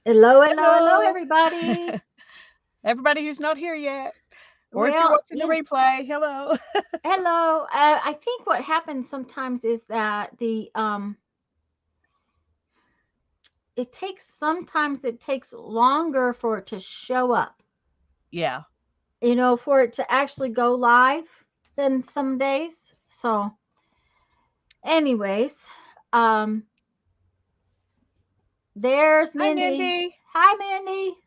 Hello, hello, hello, Hello. everybody. Everybody who's not here yet, or if you're Well, watching the replay, hello. hello. I think what happens sometimes is that sometimes it takes longer for it to show up, Yeah, for it to actually go live than some days. So, anyways, um, there's hi Mindy. Mindy. Hi, Mindy.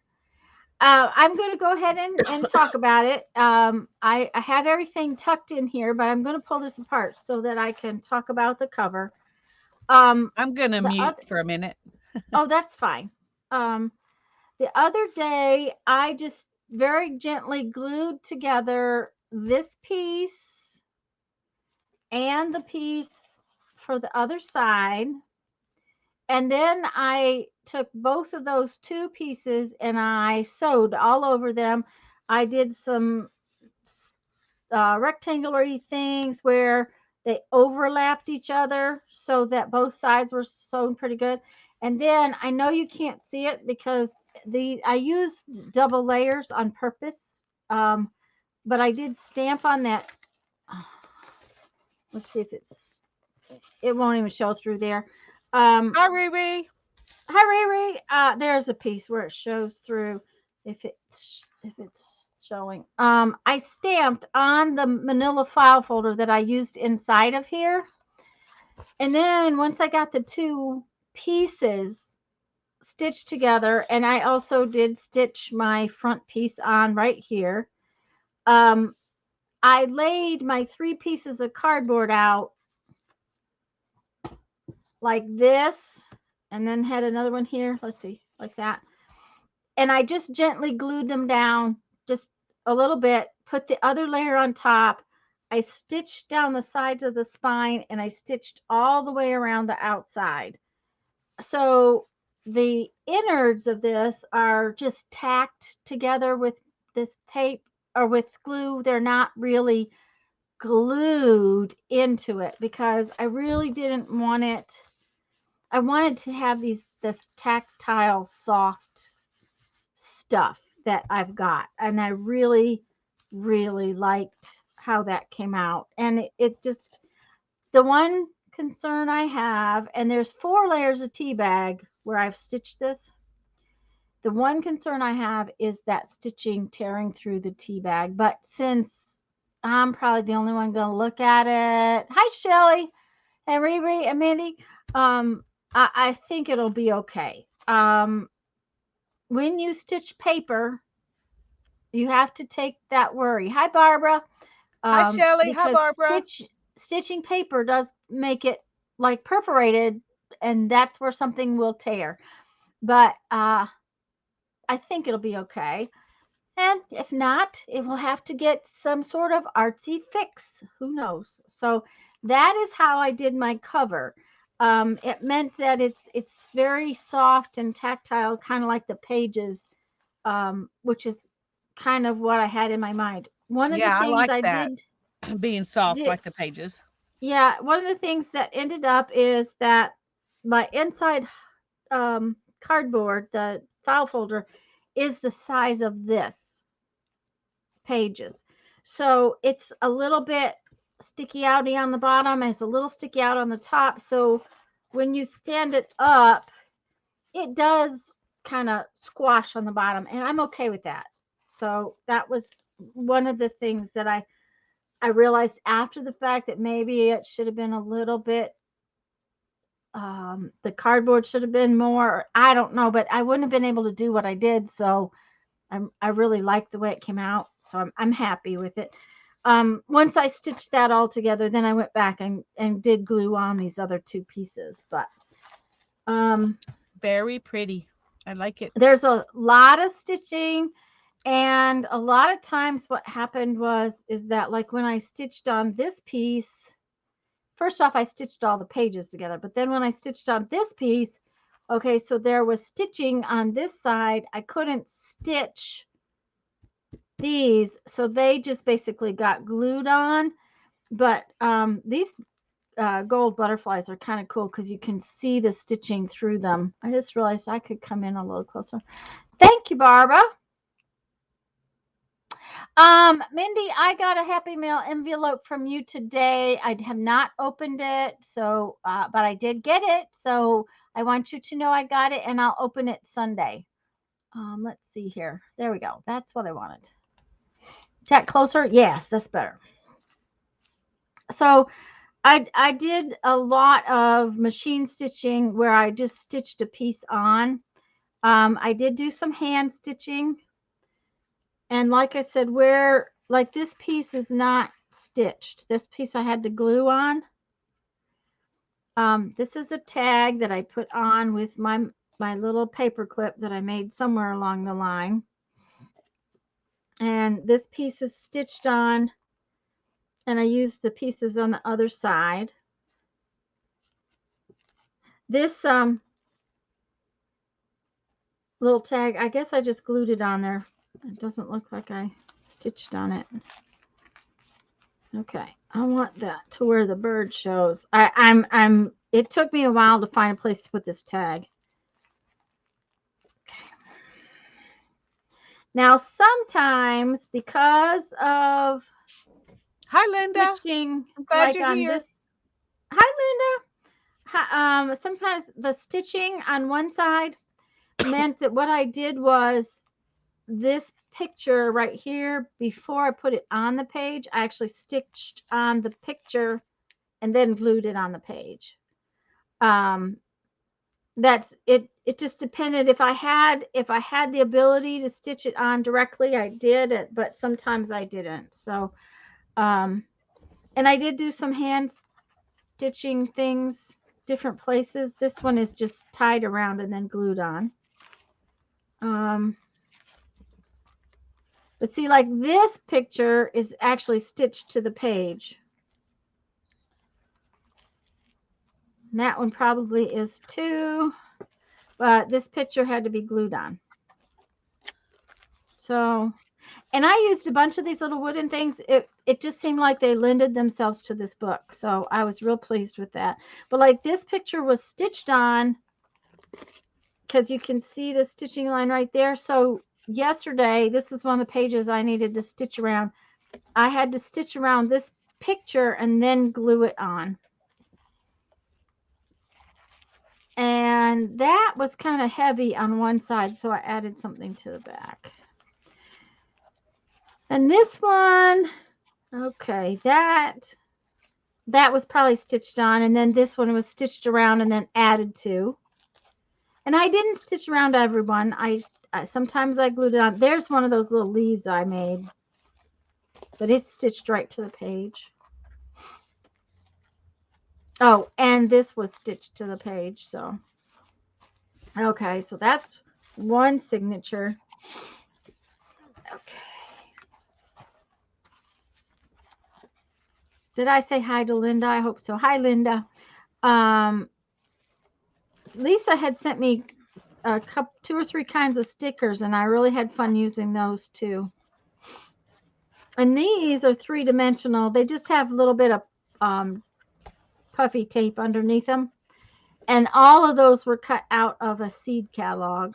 I'm going to go ahead and talk about it. I have everything tucked in here, but I'm going to pull this apart so that I can talk about the cover. Um, I'm gonna the mute other, for a minute. oh, that's fine. Um, the other day, I just very gently glued together this piece and the piece for the other side. And then I took both of those two pieces and I sewed all over them. I did some rectangular things where they overlapped each other so that both sides were sewn pretty good. And then I know you can't see it because I used double layers on purpose, um, but I did stamp on that. Let's see if it won't even show through there. Um, Hi Riri. Hi, Riri. There's a piece where it shows through if it's showing. I stamped on the manila file folder that I used inside of here. And then once I got the two pieces stitched together, and I also did stitch my front piece on right here, um, I laid my three pieces of cardboard out like this, and then had another one here. Let's see, like that. And I just gently glued them down just a little bit, put the other layer on top. I stitched down the sides of the spine and I stitched all the way around the outside. So the innards of this are just tacked together with this tape or with glue. They're not really glued into it because I really didn't want it. I wanted to have this tactile soft stuff that I've got. And I really, really liked how that came out. And it just, the one concern I have, and there's four layers of tea bag where I've stitched this. The one concern I have is that stitching tearing through the tea bag. But since I'm probably the only one going to look at it, hi, Shelly and Riri and Mindy, I think it'll be okay. When you stitch paper, you have to take that worry. Hi, Barbara. Hi Shelly. Hi Because Barbara. stitching paper does make it like perforated, and that's where something will tear. But I think it'll be okay. And if not, it will have to get some sort of artsy fix. Who knows? So that is how I did my cover. It meant that it's very soft and tactile, kind of like the pages, which is kind of what I had in my mind. One of the Yeah, I things like I that. Being soft did like the pages. yeah, one of the things that ended up is that my inside cardboard, the file folder, is the size of this pages. So it's a little bit sticky outy on the bottom, and it's a little sticky out on the top. So when you stand it up, it does kind of squash on the bottom, and I'm okay with that. So that was one of the things that I realized after the fact that maybe it should have been a little bit the cardboard should have been more, I don't know, but I wouldn't have been able to do what I did. So I really like the way it came out. So I'm happy with it. Once I stitched that all together, then I went back and did glue on these other two pieces. But um, Very pretty. I like it. there's a lot of stitching, and a lot of times what happened is that like when I stitched on this piece, first off I stitched all the pages together, but then when I stitched on this piece, okay, so there was stitching on this side. I couldn't stitch these, so they just basically got glued on. But these gold butterflies are kind of cool because you can see the stitching through them. I just realized I could come in a little closer. Thank you, Barbara. Mindy, I got a Happy Mail envelope from you today. I have not opened it, so but I did get it. So I want you to know I got it, and I'll open it Sunday. Let's see here. There we go. That's what I wanted. Is that closer? Yes, that's better. So I did a lot of machine stitching where I just stitched a piece on. I did do some hand stitching. And like I said, where like this piece is not stitched. This piece I had to glue on. This is a tag that I put on with my little paper clip that I made somewhere along the line. And this piece is stitched on, and I used the pieces on the other side. This little tag, I guess I just glued it on there. It doesn't look like I stitched on it. Okay, I want that to where the bird shows. It took me a while to find a place to put this tag. Okay. Now, sometimes because of Hi, Linda. stitching, I'm glad like you're on here. this. Hi, Linda. Sometimes the stitching on one side meant that what I did was this picture right here, before I put it on the page, I actually stitched on the picture and then glued it on the page. That's it. It just depended. If I had the ability to stitch it on directly, I did it, but sometimes I didn't. So, and I did do some hand stitching things, different places. This one is just tied around and then glued on. But see, like this picture is actually stitched to the page. And that one probably is too, but this picture had to be glued on. So, and I used a bunch of these little wooden things. It just seemed like they lended themselves to this book. So I was real pleased with that. But like this picture was stitched on because you can see the stitching line right there. So yesterday, this is one of the pages I needed to stitch around. I had to stitch around this picture and then glue it on. And that was kind of heavy on one side, so I added something to the back. And this one, okay, that was probably stitched on, and then this one was stitched around and then added to. And I didn't stitch around everyone. I sometimes I glued it on. There's one of those little leaves I made, but it's stitched right to the page. Oh, and this was stitched to the page. So, okay, so that's one signature. Okay. Did I say hi to Linda? I hope so. Hi, Linda. Lisa had sent me a couple, 2 or 3 kinds of stickers, and I really had fun using those too. And these are 3-dimensional. They just have a little bit of puffy tape underneath them. And all of those were cut out of a seed catalog.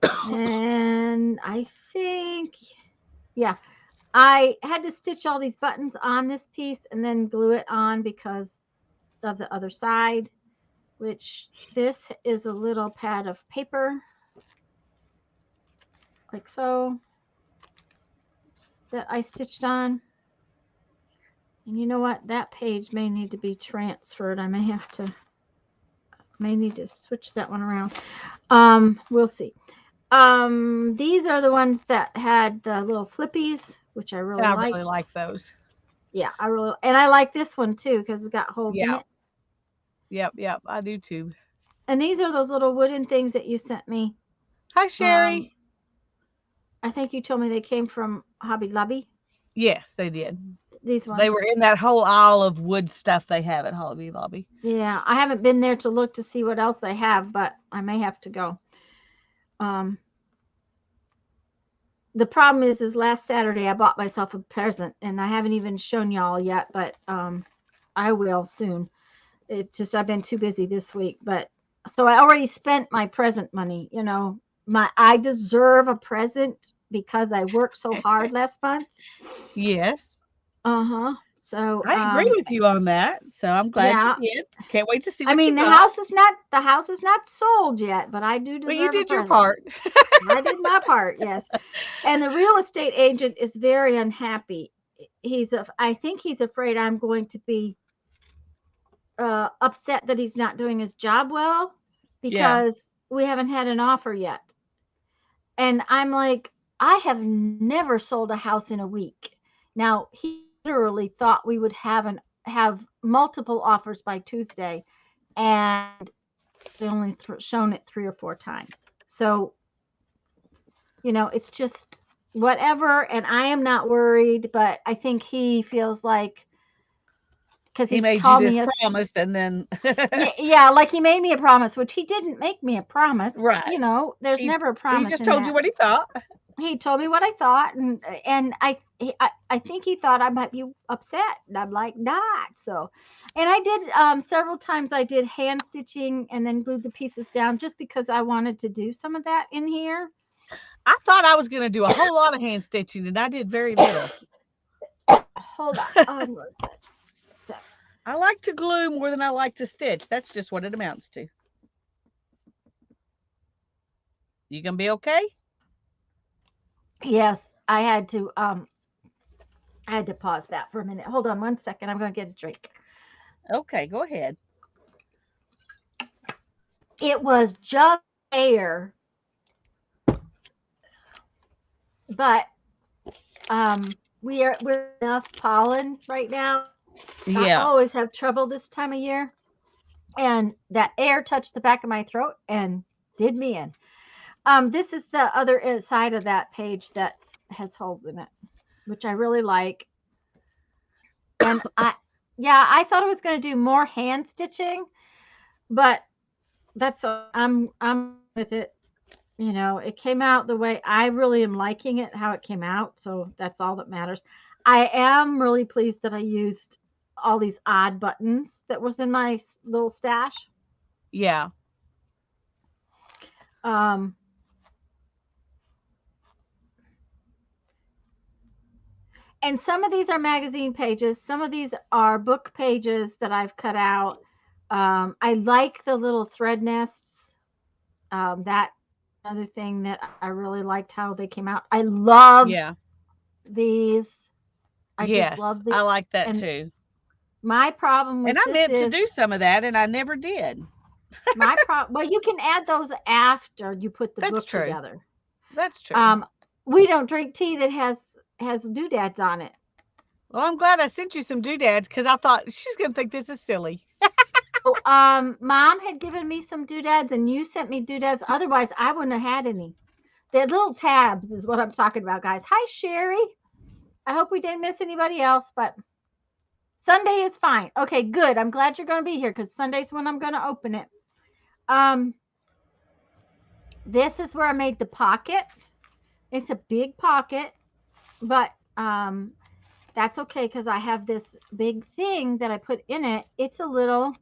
And I think, yeah, I had to stitch all these buttons on this piece and then glue it on because of the other side, which this is a little pad of paper, like so, that I stitched on. And you know what? That page may need to be transferred. I may need to switch that one around. We'll see. These are the ones that had the little flippies, which I really like. I really like those. Yeah, and I like this one too because it's got holes in it. Yep, I do too. And these are those little wooden things that you sent me. Hi, Sherry. I think you told me they came from Hobby Lobby. Yes, they did. These ones. They were in that whole aisle of wood stuff they have at Hobby Lobby. Yeah, I haven't been there to look to see what else they have, but I may have to go. The problem is last Saturday I bought myself a present, and I haven't even shown y'all yet, but I will soon. It's just I've been too busy this week, but so I already spent my present money. I deserve a present because I worked so hard last month. Yes. Uh-huh. So, I agree with you on that. So I'm glad you yeah. did. Can't wait to see I what you mean, got. the house is not sold yet, but I do But you deserve a did your present. part. I did my part, yes. And the real estate agent is very unhappy. I think he's afraid I'm going to be upset that he's not doing his job well Yeah. because we haven't had an offer yet. And I'm like, I have never sold a house in a week. Now, he literally thought we would have multiple offers by Tuesday, and they only shown it 3 or 4 times. So, it's just whatever. And I am not worried, but I think he feels like because He he made you called this me promise and then yeah, yeah, like he made me a promise, which he didn't make me a promise. right. There's He never a he promise just in told you that. what he thought. He told me what I thought, and I think he thought I might be upset, and I'm like not. So, and I did several times. I did hand stitching and then glued the pieces down just because I wanted to do some of that in here. I thought I was going to do a whole lot of hand stitching and I did very little. Hold on one sec. So, I like to glue more than I like to stitch. That's just what it amounts to. You gonna be okay? yes, I had to pause that for a minute. Hold on one second. I'm going to get a drink. Okay, go ahead. It was just air, but we're enough pollen right now. I Yeah. always have trouble this time of year, and that air touched the back of my throat and did me in. This is the other side of that page that has holes in it, which I really like. And yeah, I thought I was going to do more hand stitching, but I'm with it. It came out the way I really am liking it, how it came out. So that's all that matters. I am really pleased that I used all these odd buttons that was in my little stash. Yeah. Um, and some of these are magazine pages. Some of these are book pages that I've cut out. I like the little thread nests. That another thing that I really liked how they came out. I love Yeah. these. I just Yes. love the I like that and too. my problem And with I this meant to is do some of that and I never did. well, you can add those after you put the That's book true. together. That's true. Um, we don't drink tea that has doodads on it. Well, I'm glad I sent you some doodads because I thought she's gonna think this is silly. So, mom had given me some doodads, and you sent me doodads. Otherwise, I wouldn't have had any. The little tabs is what I'm talking about, guys. Hi, Sherry. I hope we didn't miss anybody else, but Sunday is fine. Okay, good. I'm glad you're going to be here because Sunday's when I'm going to open it. Um, this is where I made the pocket. It's a big pocket, but that's okay because I have this big thing that I put in it. It's a little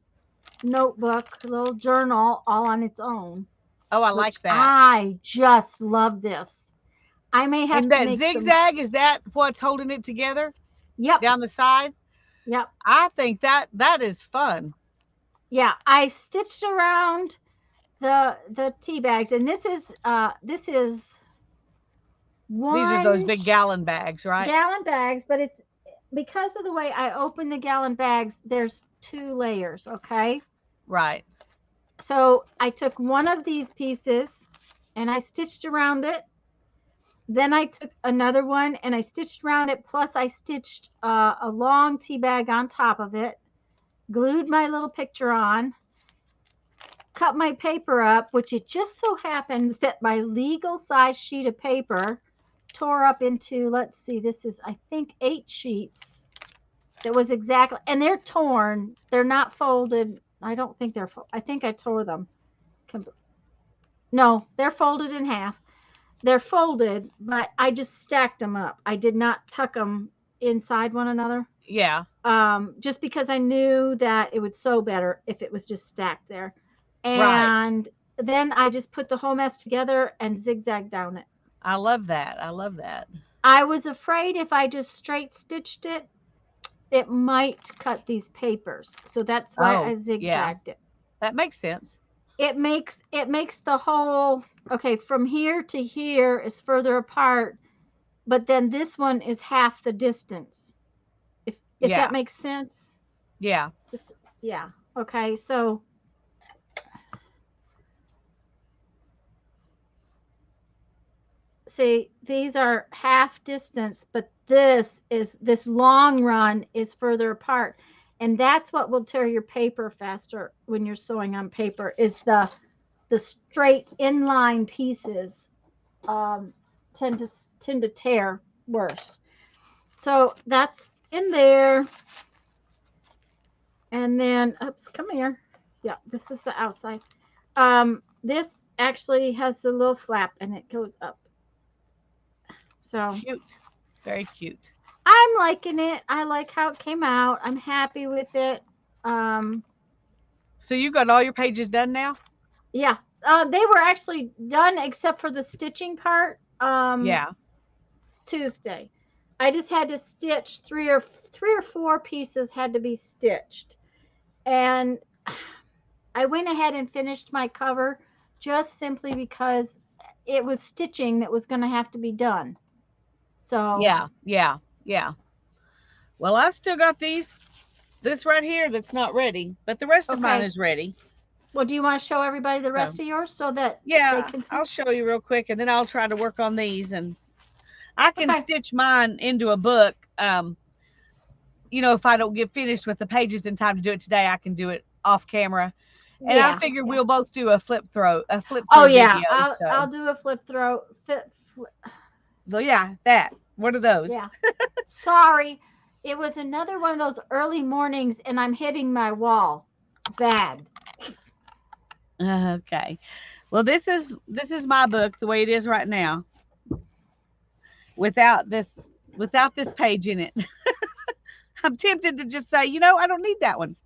notebook, a little journal all on its own, Oh, I which like that. I just love this. I may have And to that make some. zigzag, is that what's holding it together Yep, down the side? yep, I think that is fun. yeah. I stitched around the tea bags, and this is These are those one big gallon bags, right? gallon bags, but it's because of the way I open the gallon bags. There's 2 layers, okay? Right. So I took one of these pieces and I stitched around it. Then I took another one and I stitched around it. Plus, I stitched a long tea bag on top of it, glued my little picture on, cut my paper up, which it just so happens that my legal size sheet of paper tore up into, let's see, this is, I think, 8 sheets. That was exactly, and they're torn. They're not folded. I don't think they're, I think I tore them. No, they're folded in half. They're folded, but I just stacked them up. I did not tuck them inside one another. Yeah. Just because I knew that it would sew better if it was just stacked there. Right. And then I just put the whole mess together and zigzag down it. I love that. I love that. I was afraid if I just straight stitched it, it might cut these papers. So that's why Oh, I yeah. zigzagged it. That makes sense. It makes the whole, okay, from here to here is further apart, but then this one is half the distance. If that Yeah. makes sense. Yeah. This, yeah. Okay, so see, these are half distance, but this long run is further apart. And that's what will tear your paper faster when you're sewing on paper is the straight inline pieces um, tend to tear worse. So that's in there. And then, oops, come here. Yeah, this is the outside. This actually has a little flap and it goes up. So Cute. Very cute. I'm liking it. I like how it came out. I'm happy with it. Um, So you got all your pages done now? yeah, they were actually done except for the stitching part. Yeah. Tuesday. I just had to stitch three or four pieces had to be stitched, and I went ahead and finished my cover just simply because it was stitching that was going to have to be done. So Yeah. Yeah. Yeah. Well, I've still got this right here that's not ready, but the rest of mine okay. is ready. Well, do you want to show everybody the So, rest of yours so that they yeah, can I'll see? show you real quick and then I'll try to work on these and I can Okay. stitch mine into a book. If I don't get finished with the pages in time to do it today, I can do it off camera. And I Yeah. figured Yeah. we'll both do a flip Oh through yeah. video. I'll So, do a flip throw. well, yeah, that. What are those? Yeah. Sorry. It was another one of those early mornings and I'm hitting my wall. Bad. Okay. Well, this is my book the way it is right now, without this page in it. I'm tempted to just say, I don't need that one.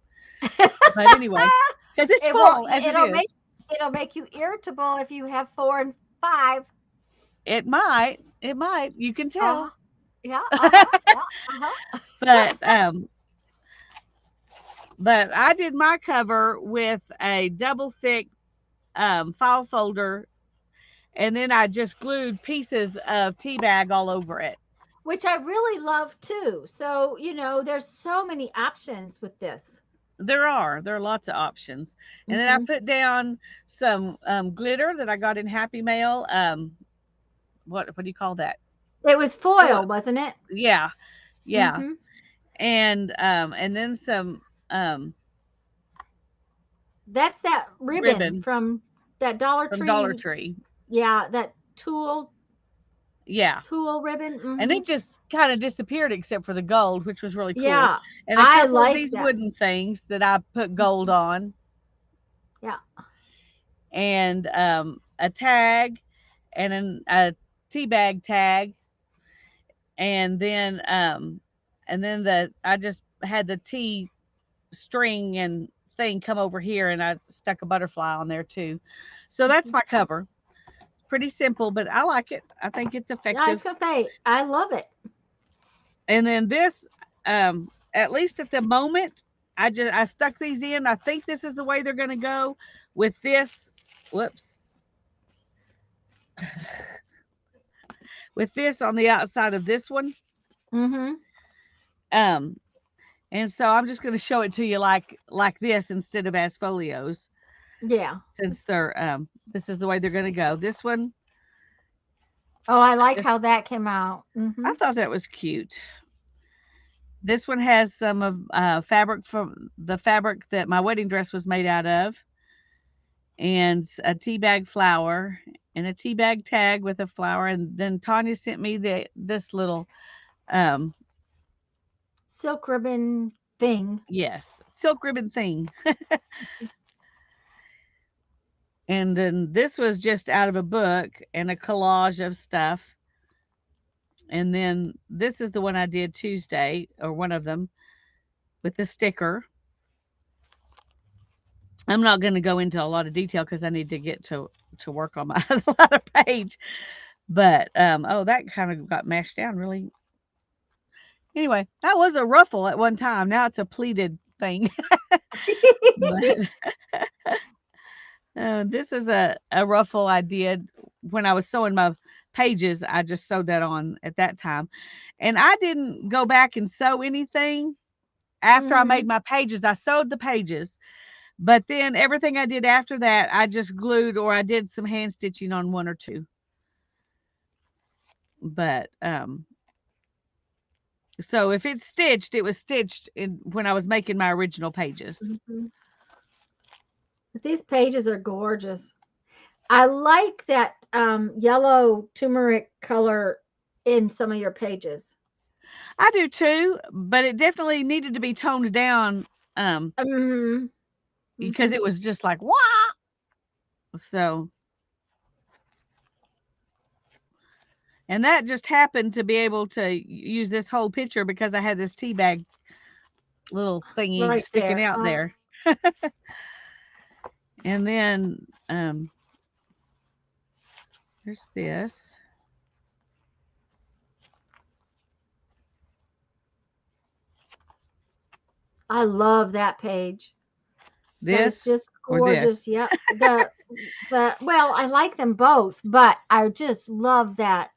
But anyway, because it's It won't. full as it It'll make is. it'll make you irritable if you have four and five. It might. It might. You can Uh-huh. tell. Yeah. Uh-huh. Yeah. Uh-huh. but um but I did my cover with a double thick file folder, and then I just glued pieces of tea bag all over it. Which I really love too. So, there's so many options with this. There are lots of options. And then I Hmm. put down some glitter that I got in Happy Mail. What do you call that? It was Foil. foil, wasn't it? Yeah, yeah. Hmm. And then some That's that ribbon ribbon from that Dollar from Dollar Tree. Tree. Yeah, that Yeah. tulle ribbon. And Hmm. it just kind of disappeared except for the gold, which was really cool. Yeah, And a I couple of like these that. wooden things that I put gold on, Yeah. and a tag, and a tea bag tag, and then I just had the tea string and thing come over here, and I stuck a butterfly on there too. So that's Mhm. my cover. Pretty simple, but I like it. I think it's Yeah, I was effective. gonna say I love it. And then this, at least at the moment, I stuck these in. I think this is the way they're going to go with this. Whoops. With this on the outside of this one. Hmm. Um, and so I'm just going to show it to you like this instead of as folios, Yeah. since this is the way they're going to go. This one, Oh, I like just how that came out. Hmm. I thought that was cute. This one has some of fabric from the fabric that my wedding dress was made out of, and a tea bag flower, and a tea bag tag with a flower. And then Tanya sent me this little, um Silk ribbon thing. yes, silk ribbon thing. And then this was just out of a book and a collage of stuff. And then this is the one I did Tuesday, or one of them. with the sticker. I'm not going to go into a lot of detail because I need to get to work on my other page. But oh, that kind of got mashed down really. Anyway, that was a ruffle at one time. Now it's a pleated thing. But this is a ruffle I did when I was sewing my pages. I just sewed that on at that time. And I didn't go back and sew anything after I made my pages. I sewed the pages, but then everything I did after that, I just glued or I did some hand stitching on one or two. But so if it's stitched, it was stitched when I was making my original pages. But these pages are gorgeous. I like that yellow turmeric color in some of your pages. I do too, but it definitely needed to be toned down because it was just like, wah! So, and that just happened to be able to use this whole picture because I had this tea bag little thingy right sticking out there. And then there's this. I love that page. This that is just or gorgeous. this. Yep. The well, I like them both, but I just love that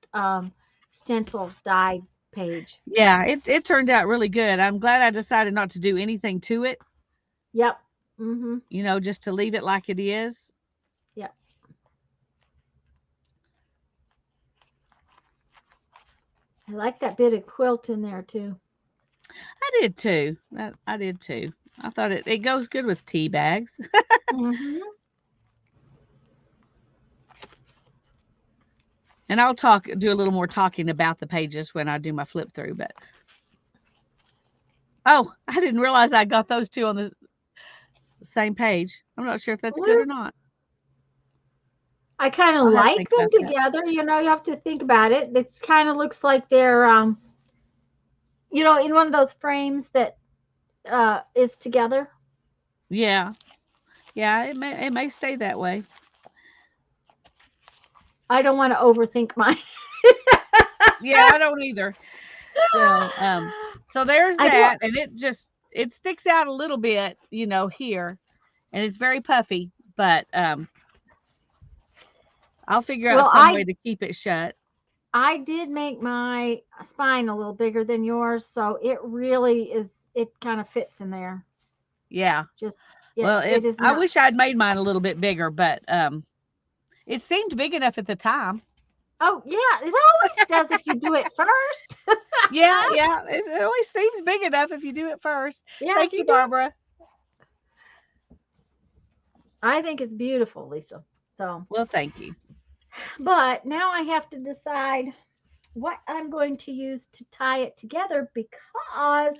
stencil die page. Yeah, it turned out really good. I'm glad I decided not to do anything to it. Yep. You know, just to leave it like it is. Yep. I like that bit of quilt in there too. I did too. I did too. I thought it goes good with tea bags. And I'll do a little more talking about the pages when I do my flip through. But oh, I didn't realize I got those two on the same page. I'm not sure if that's good or not. I kind of I'll have to like think them about that. together. You know, you have to think about it. It kind of looks like they're, you know, in one of those frames that is together. Yeah, yeah, it may stay that way. I don't want to overthink mine. Yeah, I don't either. So so there's I do. that, and it sticks out a little bit, you know, here, and it's very puffy, but I'll figure out Well, some way to keep it shut. I did make my spine a little bigger than yours, so it really is. It kind of fits in there. Yeah. Just Well, it is I not. wish I'd made mine a little bit bigger, but it seemed big enough at the time. Oh yeah, it always does if you do it first. Yeah, yeah. It always seems big enough if you do it first. Yeah, if Thank you you, do. Barbara. I think it's beautiful, Lisa. So, Well, thank you. but now I have to decide what I'm going to use to tie it together because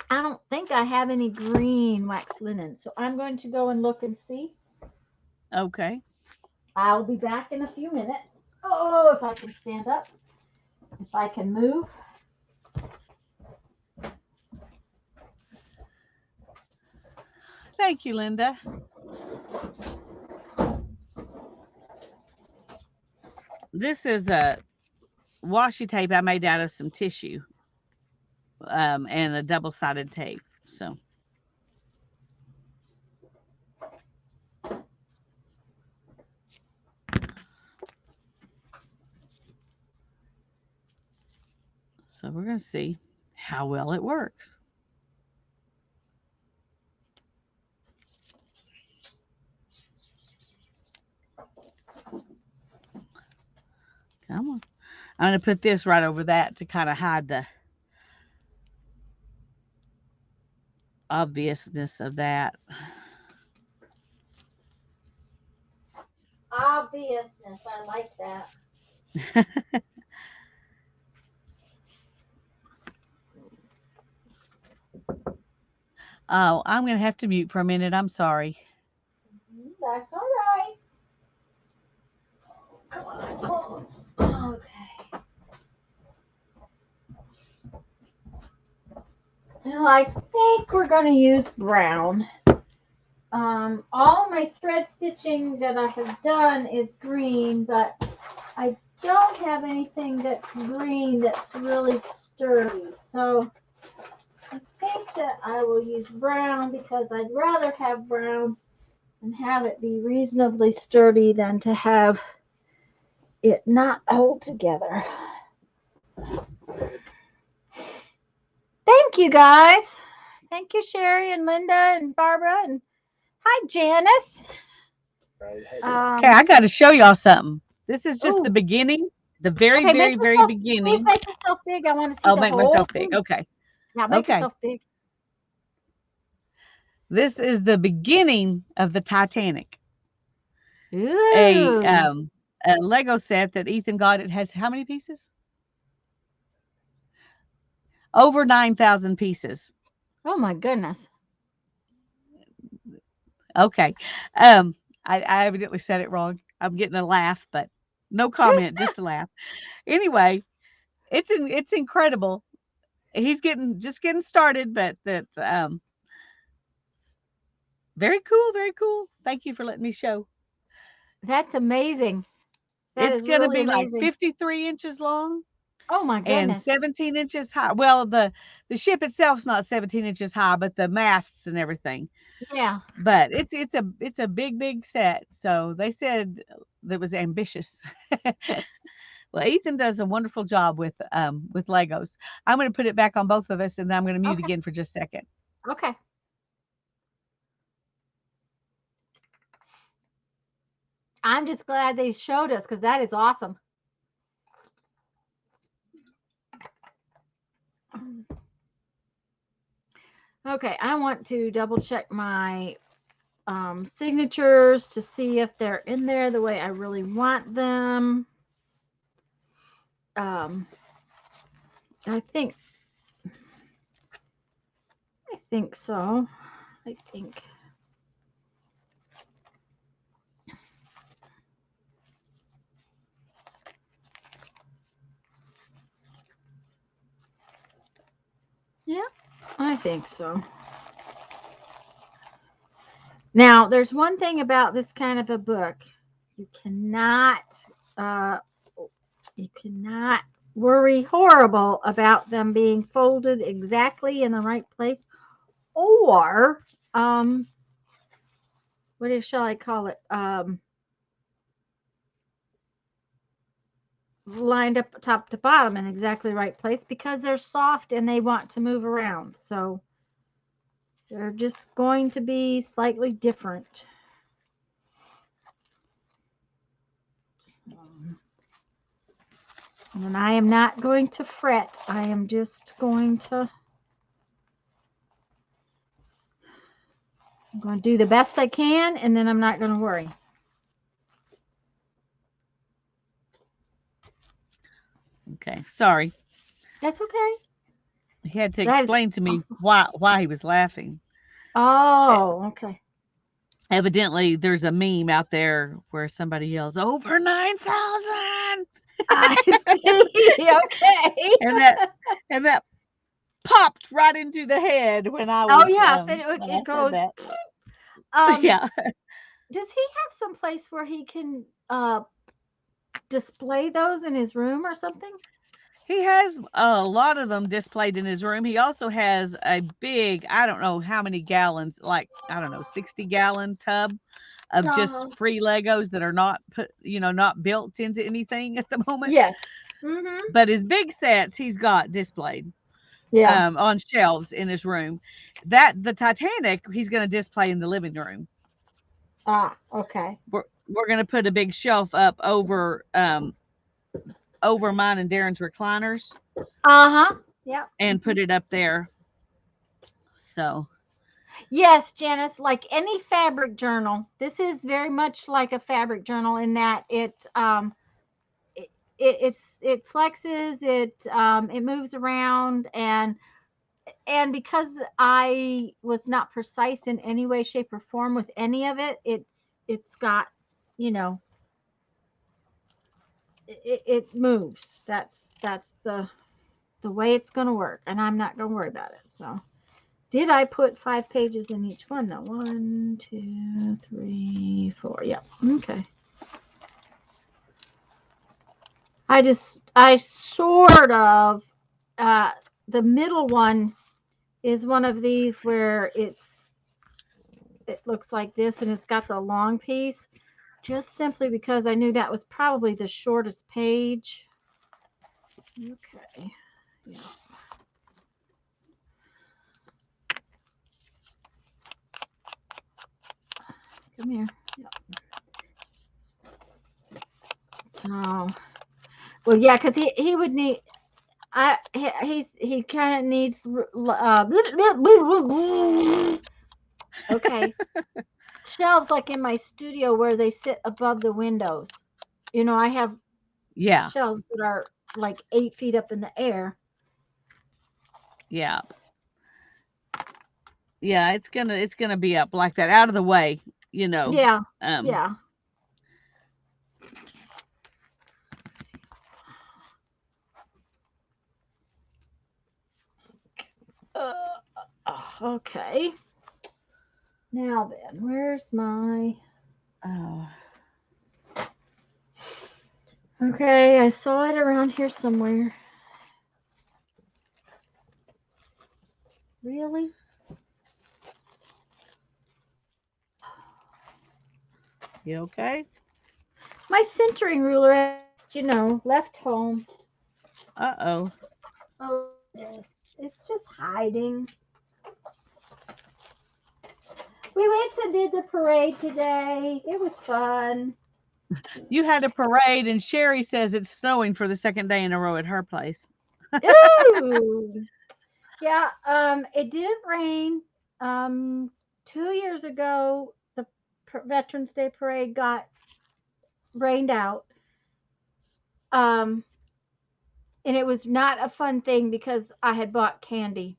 I don't think I have any green wax linen. So I'm going to go and look and see. Okay. I'll be back in a few minutes. Oh, if I can stand up, if I can move. Thank you, Linda. This is a washi tape I made out of some tissue and a double-sided tape. So we're going to see how well it works. Come on. I'm going to put this right over that to kind of hide the obviousness of that. Obviousness. I like that. Oh, I'm going to have to mute for a minute. I'm sorry. That's all right. Come on, close. Okay. Well, I think we're going to use brown. All my thread stitching that I have done is green, but I don't have anything that's green that's really sturdy. So I think that I will use brown because I'd rather have brown and have it be reasonably sturdy than to have it not hold together. Thank you guys. Thank you, Sherry and Linda and Barbara, and hi, Janice. Okay, I got to show y'all something. This is just the Ooh, beginning, the very, okay, very, very please beginning. make yourself big. I want to see I'll the make whole myself big. thing. Okay. Yeah, make Okay. yourself big. This is the beginning of the Titanic. A Ooh. um a Lego set that Ethan got. It has how many pieces? Over 9,000 pieces. Oh my goodness. Okay. I evidently said it wrong. I'm getting a laugh, but no comment, just a laugh. Anyway, it's incredible. He's getting started, but that's very cool, very cool. Thank you for letting me show. That's amazing. That It's is gonna really be like amazing. 53 inches long Oh my and goodness. 17 inches high. Well, the ship itself's not 17 inches high, but the masts and everything. Yeah. But it's a big set. So they said that was ambitious. Well, Ethan does a wonderful job with Legos. I'm going to put it back on both of us, and then I'm going to mute Okay. again for just a second. Okay. I'm just glad they showed us because that is awesome. Okay, I want to double check my signatures to see if they're in there the way I really want them. Um, I think so. I think. Yeah, I think so. Now, there's one thing about this kind of a book. You cannot uh, you cannot worry horrible about them being folded exactly in the right place or shall I call it? Lined up top to bottom in exactly right place because they're soft and they want to move around. So they're just going to be slightly different. And I am not going to fret. I am just going to I'm going to do the best I can and then I'm not going to worry. Okay, sorry. That's okay. He had to That is explain to me awesome. why he was laughing. E- Oh, okay. Evidently, there's a meme out there where somebody yells over 9,000, I see. Okay. and that popped right into the head when I Oh was yes, and when I it said goes. that. Um, Yeah, does he have some place where he can display those in his room or something? he has a lot of them displayed in his room. He also has a big, I don't know how many gallons, like I don't know, 60-gallon tub of just Uh-huh. free Legos that are not put, not built into anything at the moment. Yes. Mm-hmm. But his big sets he's got displayed Yeah. on shelves in his room. That the Titanic he's going to display in the living room. Ah, okay. We're going to put a big shelf up over mine and Darren's recliners Uh-huh. Yeah. and Mm-hmm. put it up there. So Yes, Janice, like any fabric journal, this is very much like a fabric journal in that it, it flexes, it moves around and because I was not precise in any way, shape, or form with any of it, it's got, you know, it moves. That's the way it's going to work, and I'm not going to worry about it. So Did I put 5 pages in each one though? 1, 2, 3, 4. Yep. Okay. I sort of, uh, the middle one is one of these where it looks like this and it's got the long piece, just simply because I knew that was probably the shortest page. Okay. Yeah. Come here. Yep. So, well, yeah, because he would need. He kind of needs. Okay, shelves like in my studio where they sit above the windows. I have Yeah. shelves that are like 8 feet up in the air. Yeah. Yeah, it's gonna be up like that, out of the way, you know. Yeah, Um, yeah. Uh, okay. Now then, where's my? oh, Okay, I saw it around here somewhere. Really? you okay? My centering ruler, left home. Uh-oh. Oh, it's just hiding. We went to did the parade today. It was fun. You had a parade, and Sherry says it's snowing for the second day in a row at her place. Ooh. Yeah, it didn't rain. 2 years ago, the Veterans Day parade got rained out. Um, and it was not a fun thing because I had bought candy.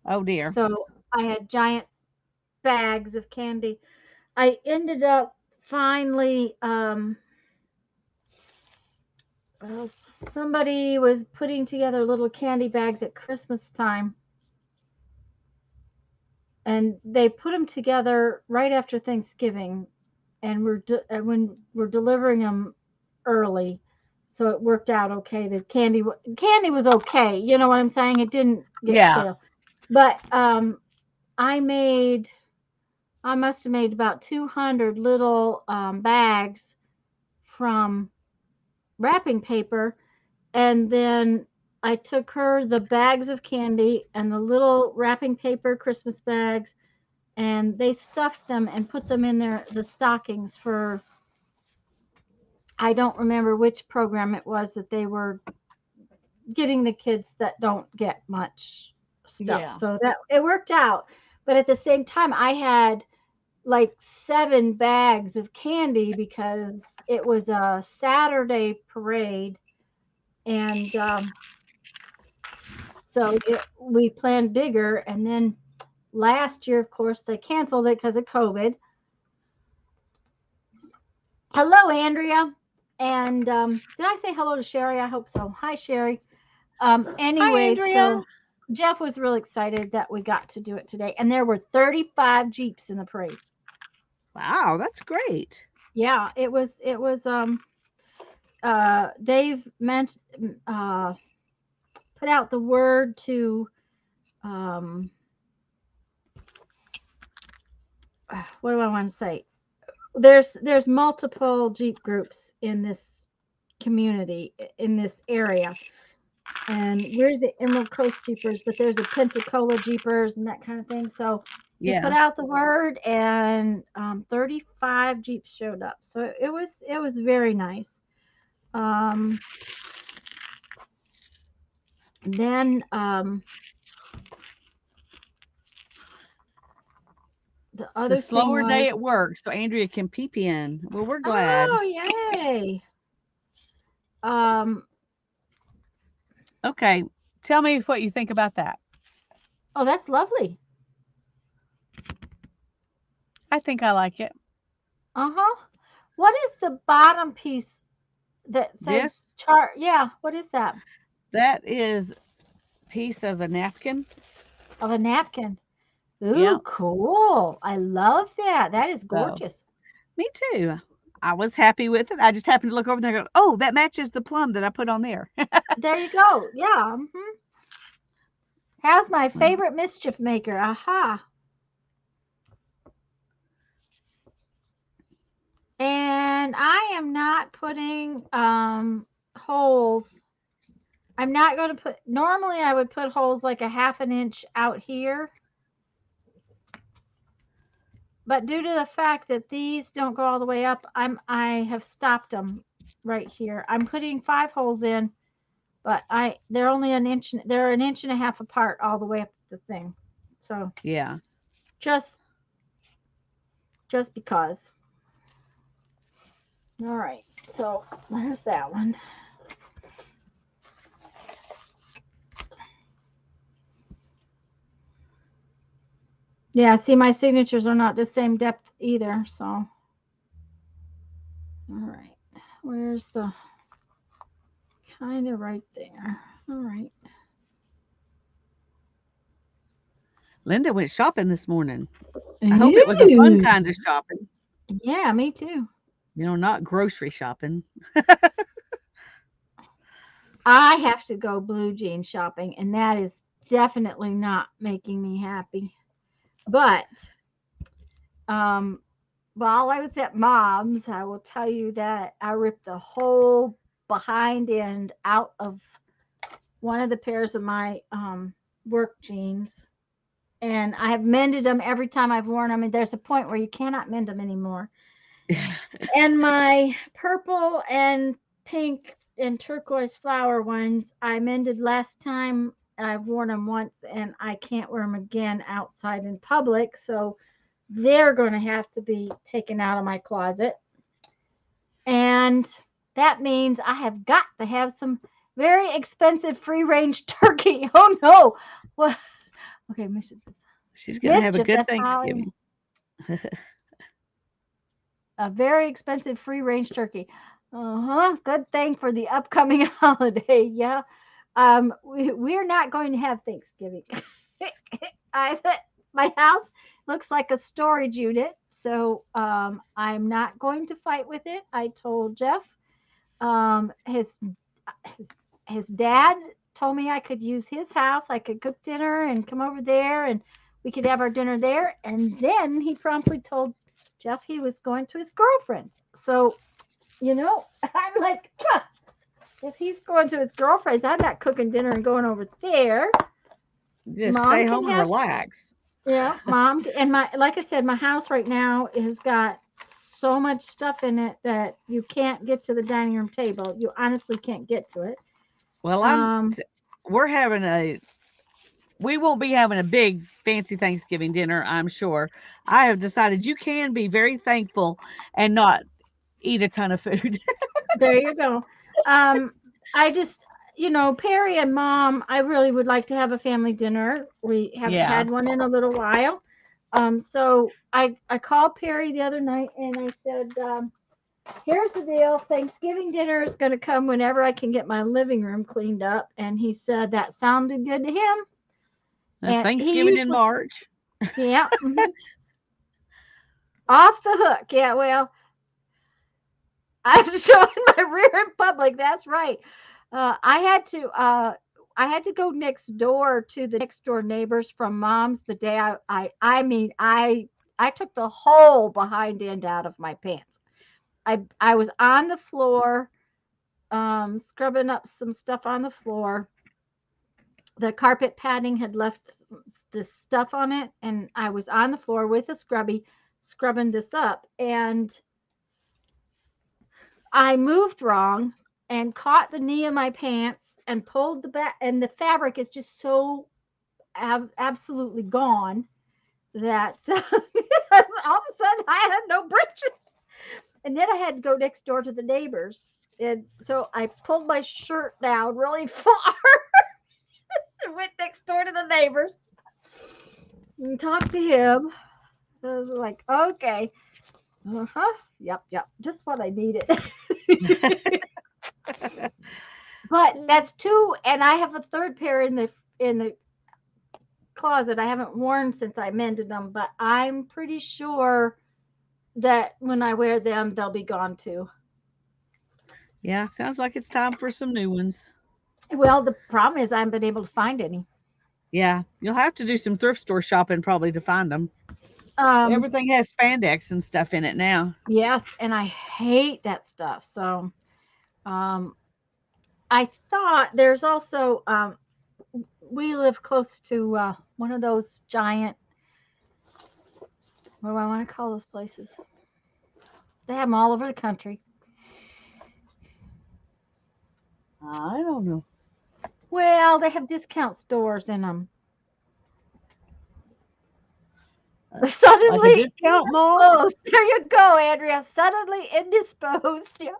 Oh dear. So I had giant bags of candy. I ended up finally, well, somebody was putting together little candy bags at Christmas time, and they put them together right after Thanksgiving, and when we're delivering them early, so it worked out okay. The candy was okay. You know what I'm saying? It didn't get Yeah. stale, but I made I must have made about 200 little bags from wrapping paper. And then I took her the bags of candy and the little wrapping paper Christmas bags, and they stuffed them and put them in the stockings for, I don't remember which program it was that they were getting the kids that don't get much stuff. Yeah. So that it worked out. But at the same time, I had like 7 bags of candy because it was a Saturday parade, and so we planned bigger. And then last year, of course, they canceled it because of COVID. Hello, Andrea. And did I say hello to Sherry? I hope so. Hi, Sherry. Hi, Anyway, Andrea. so Jeff was really excited that we got to do it today. And there were 35 Jeeps in the parade. Wow, that's great. Yeah, it was Dave meant put out the word to um what do I want to say? There's multiple Jeep groups in this community, in this area, and we're the Emerald Coast Jeepers, but there's a Pensacola Jeepers and that kind of thing. So he put Yeah. out the word, and 35 Jeeps showed up. So it was very nice. Um, then the It's a other thing slower was, day at work, so Andrea can peep in. Well, we're glad. oh yay! Um, Okay. Tell me what you think about that. oh, that's lovely. I think I like it. Uh-huh. What is the bottom piece that says This, chart? Yeah, what is that? that is piece of a napkin. of a napkin. Yeah. Ooh, cool. I love that. That is So gorgeous. me too. I was happy with it. I just happened to look over there and go, oh, that matches the plum that I put on there. There you go. Yeah. How's my Well, favorite mischief maker? Aha. And I am not putting holes. I'm not going to put, normally I would put holes like a half an inch out here. But due to the fact that these don't go all the way up, I have stopped them right here. I'm putting 5 holes in, but they're only they're an inch and a half apart all the way up the thing. So yeah. just because. All right. So there's that one. Yeah, see my signatures are not the same depth either, so all right. Where's the kind of right there. All right. Linda went shopping this morning. I hope it was a fun Ooh. kind of shopping, Yeah, me too. not grocery shopping. I have to go blue jean shopping, and that is definitely not making me happy. But um, while I was at mom's, I will tell you that I ripped the whole behind end out of one of the pairs of my work jeans, and I have mended them every time I've worn them. And there's a point where you cannot mend them anymore. And my purple and pink and turquoise flower ones, I mended last time. I've worn them once and I can't wear them again outside in public. So they're going to have to be taken out of my closet. And that means I have got to have some very expensive free range turkey. Oh no. Well, okay, mischief. She's going to have a Mischief, good that's how Thanksgiving. a very expensive free range turkey. Good thing for the upcoming holiday. Yeah. We're not going to have Thanksgiving. I said my house looks like a storage unit, so I'm not going to fight with it. I told Jeff. His his dad told me I could use his house. I could cook dinner and come over there, and we could have our dinner there. And then he promptly told Jeff he was going to his girlfriend's. So I'm like, huh, if he's going to his girlfriend's, I'm not cooking dinner and going over there. Just Mom stay can home and have, relax. yeah, and like I said, my house right now has got so much stuff in it that you can't get to the dining room table. You honestly can't get to it. Well, Um, we're we won't be having a big fancy Thanksgiving dinner, I'm sure. I have decided you can be very thankful and not eat a ton of food. there you go. Um, I just, Perry and Mom, I really would like to have a family dinner. We haven't Yeah. had one in a little while. So I called Perry the other night and I said, here's the deal. Thanksgiving dinner is going to come whenever I can get my living room cleaned up. And he said that sounded good to him. And he Thanksgiving in usually, March. yeah, off the hook. Yeah, well, I'm showing my rear in public. That's right. I had to. I had to go next door to the next door neighbors from Mom's the day I took the whole behind end out of my pants. I was on the floor, scrubbing up some stuff on the floor. The carpet padding had left this stuff on it, and I was on the floor with a scrubby scrubbing this up, and I moved wrong and caught the knee of my pants and pulled the back, and the fabric is just so absolutely gone that all of a sudden I had no breeches. And then I had to go next door to the neighbors. And so I pulled my shirt down really far and went next door to the neighbors and talked to him. I was like, okay, yep, just what I needed. But that's two, and I have a third pair in the closet. I haven't worn since I mended them, but I'm pretty sure that when I wear them, they'll be gone too. Yeah, sounds like it's time for some new ones. Well, the problem is I haven't been able to find any. Yeah, you'll have to do some thrift store shopping probably to find them. Um, Everything has spandex and stuff in it now. yes, and I hate that stuff. So, um, I thought there's also we live close to one of those giant, what do I want to call those places? They have them all over the country. I don't know. Well, they have discount stores in them. Like a Suddenly discount mall? indisposed. There you go, Andrea. Suddenly indisposed. Yep.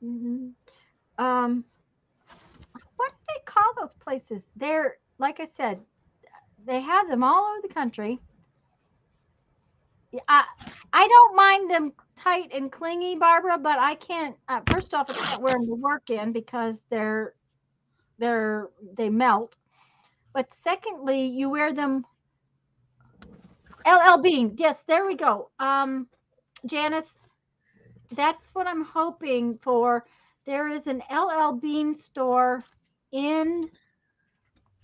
Mhm. Um, what do they call those places? They're like I said, they have them all over the country. Yeah, I don't mind them tight and clingy, Barbara, but I can't. First off, I can't wear them to work in because they melt. But secondly, you wear them. LL Bean. Yes, there we go. Janice, that's what I'm hoping for. There is an LL Bean store in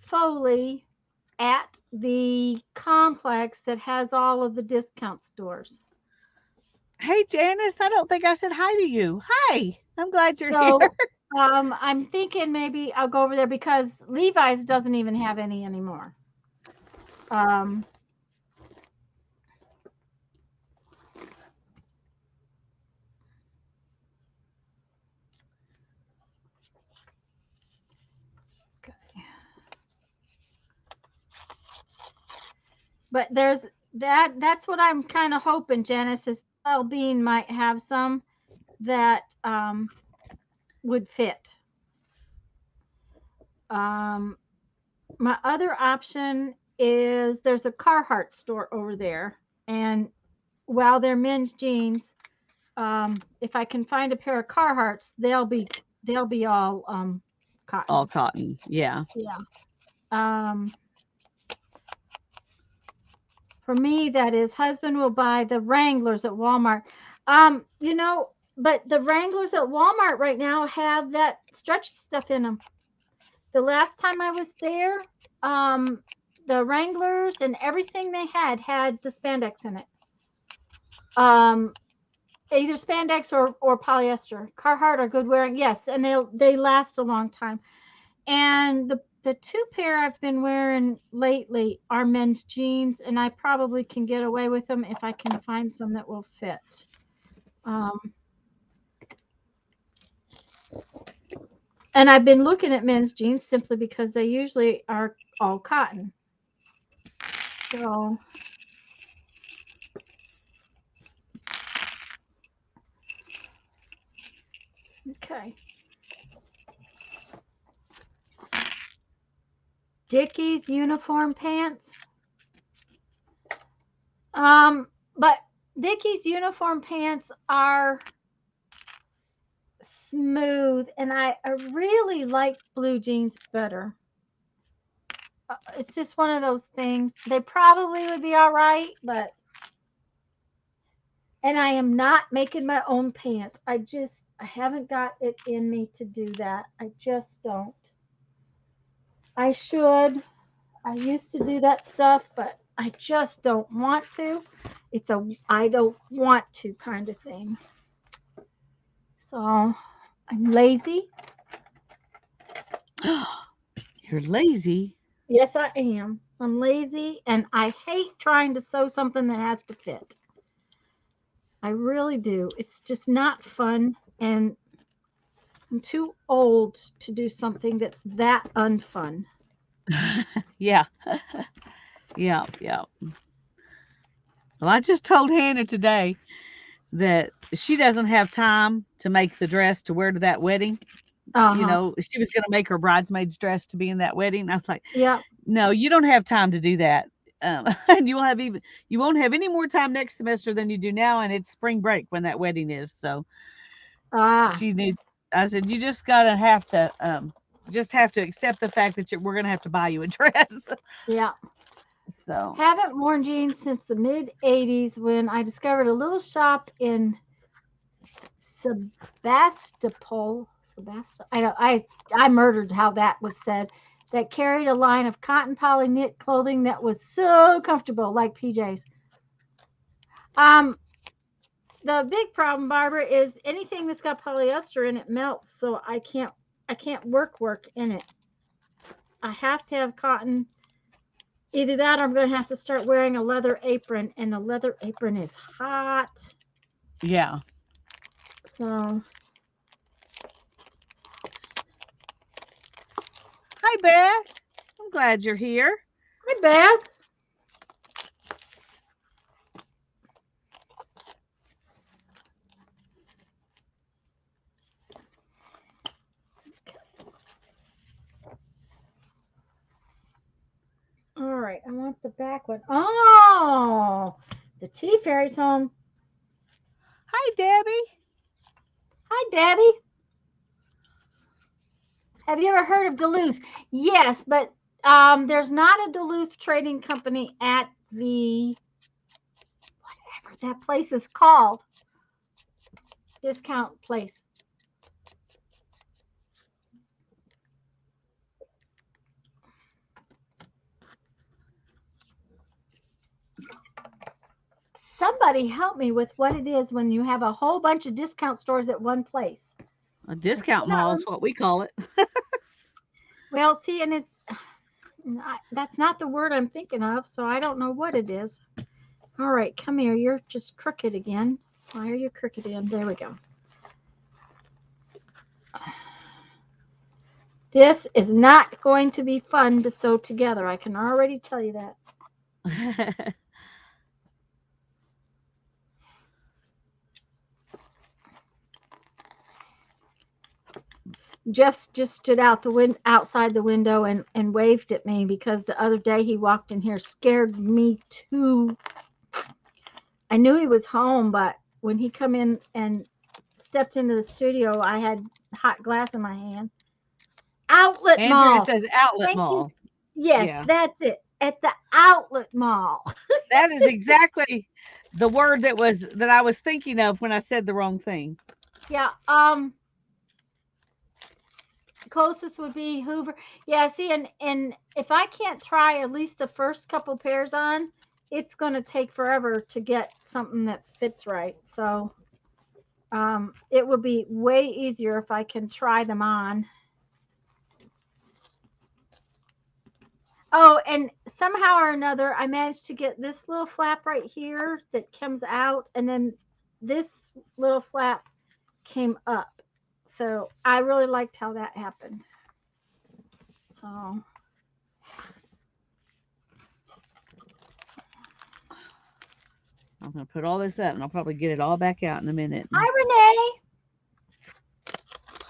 Foley at the complex that has all of the discount stores. Hey, Janice, I don't think I said hi to you. Hi, I'm glad you're here. So I'm thinking maybe I'll go over there because Levi's doesn't even have any anymore. Um, but that's what I'm kind of hoping, Janice, is LL Bean might have some that would fit. Um, my other option is there's a Carhartt store over there, and while they're men's jeans, if I can find a pair of Carhartts, they'll be all All cotton. cotton. Yeah. Yeah. Um, for me, that is husband will buy the Wranglers at Walmart. But the Wranglers at Walmart right now have that stretchy stuff in them. The last time I was there, um, the Wranglers and everything they had the spandex in it. Um, either spandex or polyester. Carhartt are good wearing, yes, and they last a long time. And the two pair I've been wearing lately are men's jeans, and I probably can get away with them if I can find some that will fit. Um, and I've been looking at men's jeans simply because they usually are all cotton. So, okay. Dickies uniform pants. But Dickies uniform pants are smooth, and I really like blue jeans better. It's just one of those things. They probably would be all right, but and I am not making my own pants. I haven't got it in me to do that. I just don't. I should. I used to do that stuff, but I just don't want to. It's a I don't want to kind of thing. So I'm lazy. You're lazy. Yes, I am. I'm lazy and I hate trying to sew something that has to fit. I really do. It's just not fun. And I'm too old to do something that's that unfun. Yeah. Yeah. Yeah. Well, I just told Hannah today that she doesn't have time to make the dress to wear to that wedding. Uh huh. She was going to make her bridesmaid's dress to be in that wedding. I was like, Yeah. no, you don't have time to do that. And you won't have any more time next semester than you do now. And it's spring break when that wedding is. So Ah. she needs, I said, you just gotta have to, just have to accept the fact that we're gonna have to buy you a dress. Yeah. So Haven't worn jeans since the mid 80s when I discovered a little shop in Sebastopol. I murdered how that was said. That carried a line of cotton poly knit clothing that was so comfortable, like PJs. Um, the big problem, Barbara, is anything that's got polyester in it melts, so I can't work in it. I have to have cotton. Either that or I'm going to have to start wearing a leather apron, and a leather apron is hot. yeah. So, Hi Beth. I'm glad you're here. hi, Beth. All right, I want the back one. Oh, the tea fairy's home. Hi Debbie. Hi, Debbie. Have you ever heard of Duluth? Yes, but there's not a Duluth trading company at the whatever that place is called. Discount place. Somebody help me with what it is when you have a whole bunch of discount stores at one place. A discount mall is what we call it. Well, see, and that's not the word I'm thinking of, so I don't know what it is. All right, come here. You're just crooked again. Why are you crooked again? There we go. This is not going to be fun to sew together. I can already tell you that. Jeff just stood outside the window and waved at me because the other day he walked in here, scared me too. I knew he was home, but when he come in and stepped into the studio, I had hot glass in my hand. Outlet Andrea Mall. says outlet Thank mall. you. Yes, Yeah. that's it. At the outlet mall. That is exactly the word that I was thinking of when I said the wrong thing. Yeah. Closest would be Hoover. Yeah, see, and if I can't try at least the first couple pairs on, it's going to take forever to get something that fits right. So it would be way easier if I can try them on. Oh, and somehow or another, I managed to get this little flap right here that comes out, and then this little flap came up. So I really liked how that happened. So I'm going to put all this up and I'll probably get it all back out in a minute. hi, Renee.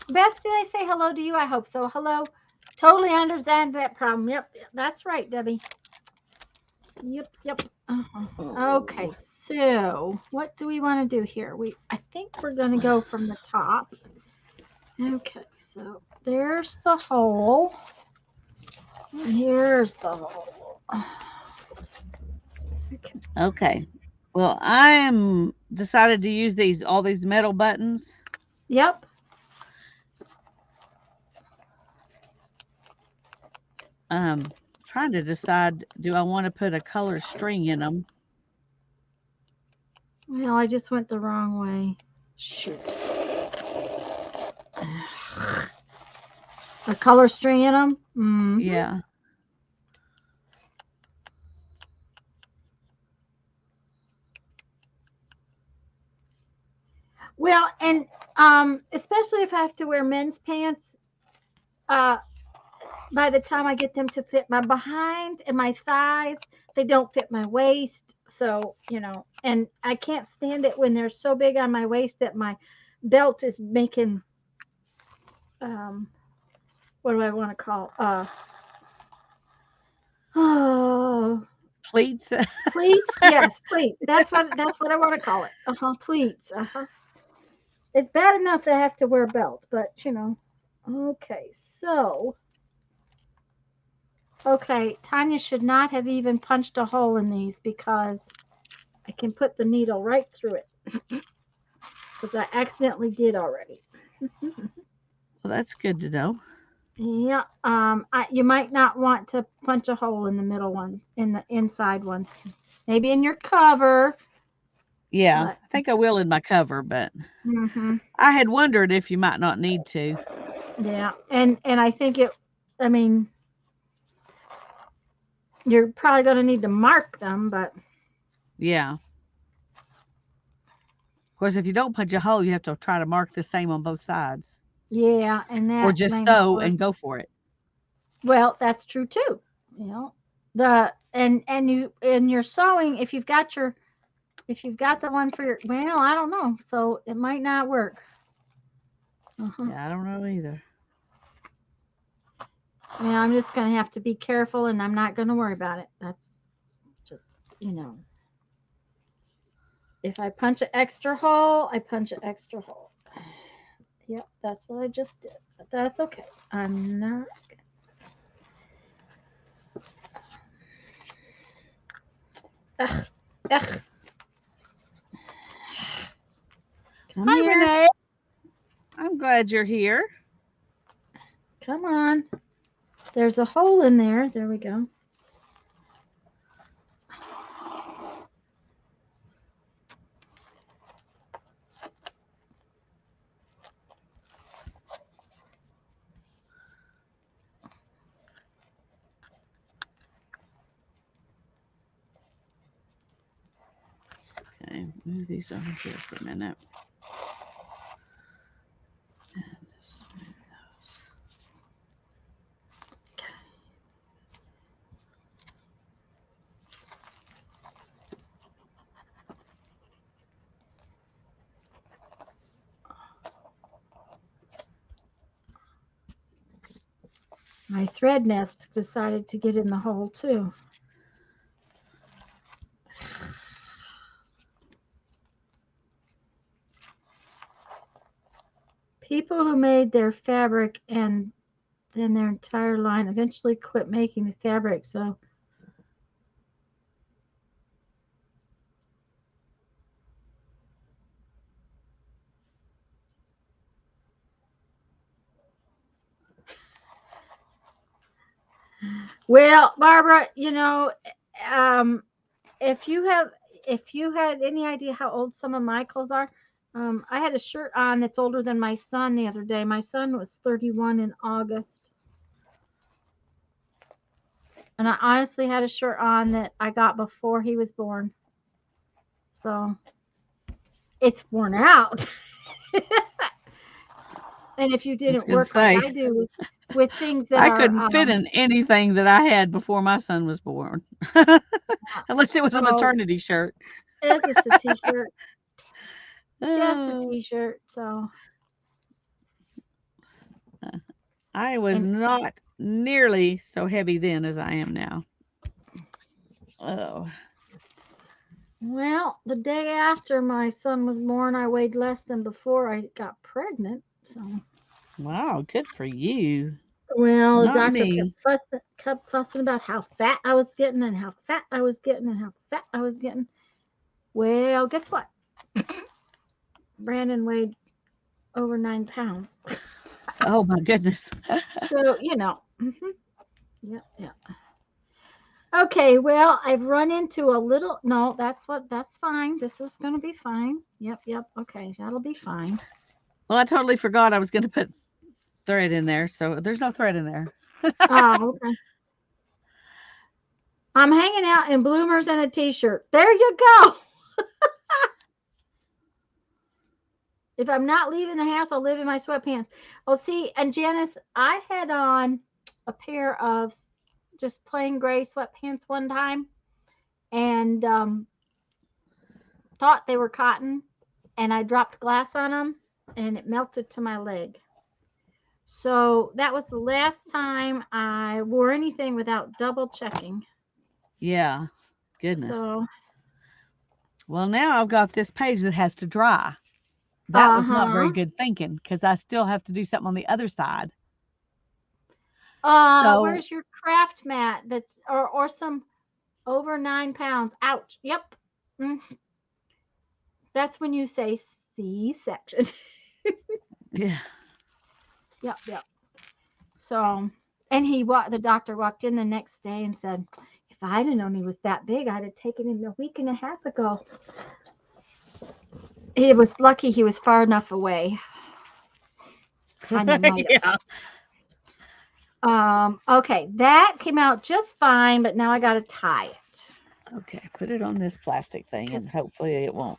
Beth, did I say hello to you? I hope so. Hello. Totally understand that problem. Yep, that's right, Debbie. Yep. Okay, so what do we want to do here? I think we're going to go from the top. Okay, so there's the hole. And here's the hole. Okay. Well, I am decided to use all these metal buttons. Yep. Trying to decide, do I want to put a color string in them? Well, I just went the wrong way. Shoot. A color string in them? Mm-hmm. Yeah. Well, and especially if I have to wear men's pants, by the time I get them to fit my behind and my thighs, they don't fit my waist. So, and I can't stand it when they're so big on my waist that my belt is making, what do I want to call? Oh, Pleats. pleats. Yes, pleats. That's what I want to call it. Pleats. It's bad enough that I have to wear a belt, but Okay, so, okay, Tanya should not have even punched a hole in these because I can put the needle right through it because I accidentally did already. Well, that's good to know. Yeah, you might not want to punch a hole in the middle one, in the inside ones. Maybe in your cover, Yeah, but I think I will in my cover, but hmm I had wondered if you might not need to. yeah, and I think it. I mean, you're probably going to need to mark them, but Yeah. Of course, if you don't punch a hole, you have to try to mark the same on both sides, yeah, and or that just may not sew work. and go for it. Well, that's true too. You know, the and you and your sewing, if you've got the one for your, well, I don't know, so it might not work. Uh-huh. Yeah, I don't know either. Yeah, I'm just going to have to be careful, and I'm not going to worry about it. That's just, if I punch an extra hole, I punch an extra hole. Yep, that's what I just did. But that's okay. I'm not. Ugh, ugh. Come Hi, here. Renee. I'm glad you're here. Come on. There's a hole in there. There we go. Okay, move these over here for a minute. And just move those. My thread nest decided to get in the hole too. People who made their fabric and then their entire line eventually quit making the fabric. So, well, Barbara, um, if you have, if you had any idea how old some of my clothes are, I had a shirt on that's older than my son the other day. My son was 31 in August. And I honestly had a shirt on that I got before he was born. So it's worn out. And if you I was didn't going to work like say, I do with things that I are, couldn't fit in anything that I had before my son was born, unless it was a oh, maternity shirt. it's just a t-shirt, just a Oh, t-shirt. So, I was and not nearly so heavy then as I am now. Oh, well, the day after my son was born, I weighed less than before I got pregnant. So, wow, good for you. well, the Not doctor me. kept fussing about how fat I was getting and how fat I was getting and how fat I was getting. Well, guess what? Brandon weighed over 9 pounds. Oh my goodness. So, yeah, yeah. Okay, well, I've run into a little, no, that's fine. This is going to be fine. Yep, yep. Okay, that'll be fine. Well, I totally forgot I was going to put thread in there, so there's no thread in there. Okay. I'm hanging out in bloomers and a t-shirt. There you go. If I'm not leaving the house, I'll live in my sweatpants. Well, see, and Janice, I had on a pair of just plain gray sweatpants one time and thought they were cotton, and I dropped glass on them and it melted to my leg. So that was the last time I wore anything without double checking. Yeah, goodness. So, Well, now I've got this page that has to dry. That was not uh-huh. very good thinking because I still have to do something on the other side. So Where's your craft mat? That's or some over 9 pounds. Ouch. Yep. Mm, that's when you say C-section. yeah. Yep. Yep. So, and the doctor walked in the next day and said, if I'd have known he was that big, I'd have taken him a week and a half ago. He was lucky he was far enough away. Tanya might have. Yeah. Okay, that came out just fine, but now I got to tie it. Okay, put it on this plastic thing, 'Cause- and hopefully it won't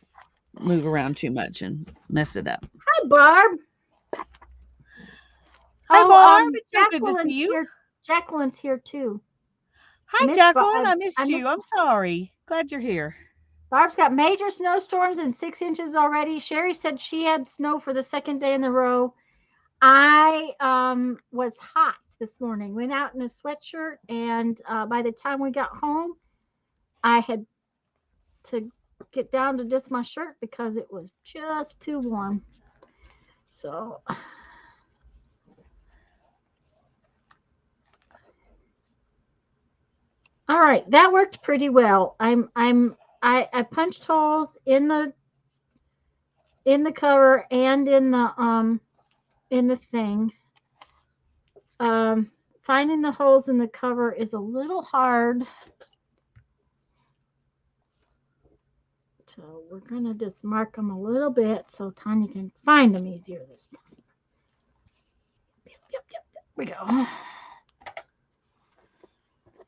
move around too much and mess it up. Hi, Barb. Hi, Oh, Barb. It's so good to see Jacqueline's you. here. Jacqueline's here too. Hi, Miss Jacqueline. Barb, I I missed miss you. I'm sorry. Glad you're here. Barb's got major snowstorms and 6 inches already. Sherry said she had snow for the second day in a row. I was hot this morning. Went out in a sweatshirt, and by the time we got home, I had to get down to just my shirt because it was just too warm. So, all right, that worked pretty well. I punched holes in the cover and in the thing. Um, Finding the holes in the cover is a little hard. So we're going to just mark them a little bit so Tanya can find them easier this time. Yep. There we go.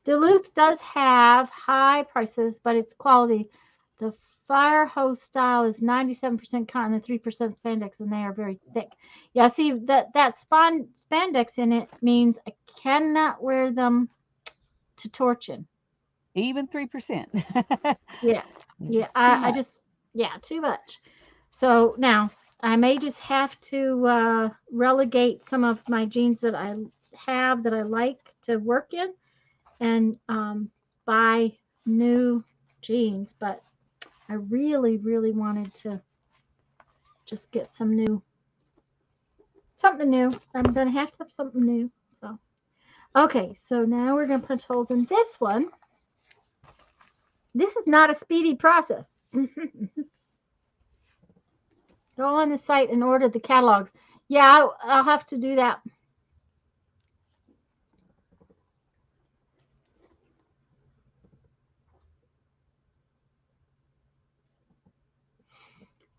Duluth does have high prices, but it's quality. The fire hose style is 97% cotton and 3% spandex, and they are very thick. Yeah, see that spandex in it means I cannot wear them to torching. Even 3%. Yeah, yeah. It's too I much. just too much. So now I may just have to relegate some of my jeans that I have that I like to work in and buy new jeans. But I really, really wanted to just get something new. I'm gonna have to have something new. So okay, so now we're gonna punch holes in this one. This is not a speedy process. Go on the site and order the catalogs. Yeah, I'll have to do that.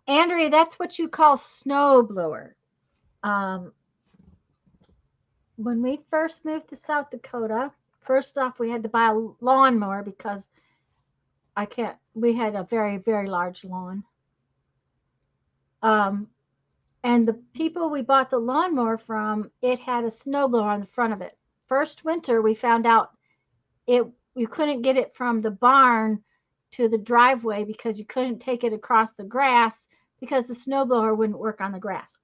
Andrea, that's what you call snow blower. Um, when we first moved to South Dakota, first off, we had to buy a lawnmower because I can't. We had a very, very large lawn. Um, and the people we bought the lawnmower from, it had a snowblower on the front of it. First winter, we found out it you couldn't get it from the barn to the driveway because you couldn't take it across the grass because the snowblower wouldn't work on the grass.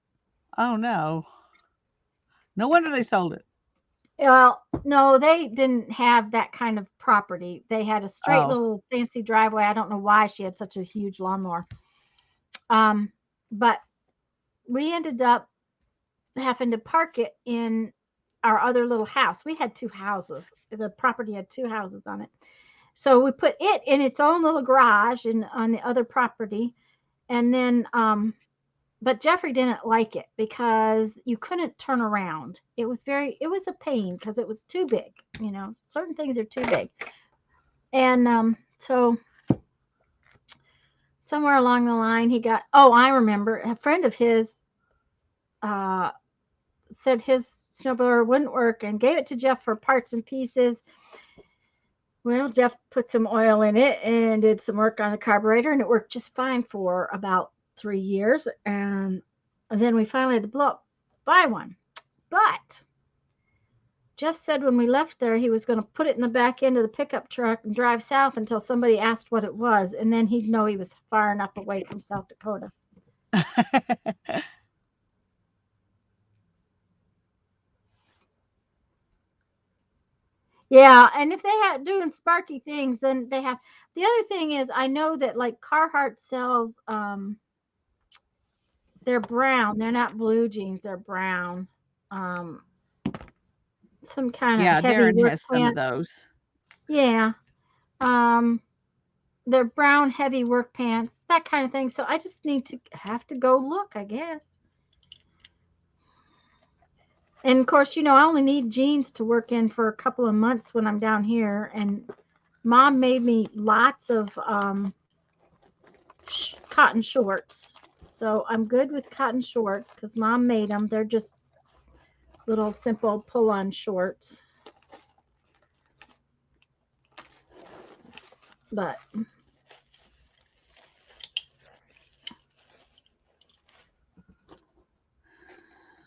Oh, no. No wonder they sold it. Well, no, they didn't have that kind of property. They had a straight Oh. little fancy driveway. I don't know why she had such a huge lawnmower. Um, but we ended up having to park it in our other little house. We had two houses. The property had two houses on it. So we put it in its own little garage and on the other property. And then but Jeffrey didn't like it because you couldn't turn around. It was a pain because it was too big. Certain things are too big. And so somewhere along the line, I remember a friend of his uh, said his snowblower wouldn't work and gave it to Jeff for parts and pieces. Well, Jeff put some oil in it and did some work on the carburetor, and it worked just fine for about 3 years. And then we finally had to buy one. But Jeff said when we left there, he was going to put it in the back end of the pickup truck and drive south until somebody asked what it was, and then he'd know he was far enough away from South Dakota. Yeah, and if they had doing sparky things, then they have. The other thing is, I know that like Carhartt sells, they're brown. They're not blue jeans. They're brown. Um, some kind of Yeah, heavy Darren work has some of pants. those. Yeah. They're brown heavy work pants, that kind of thing. So I just have to go look, I guess. And of course, I only need jeans to work in for a couple of months when I'm down here. And Mom made me lots of cotton shorts. So I'm good with cotton shorts because Mom made them. They're just little simple pull-on shorts. But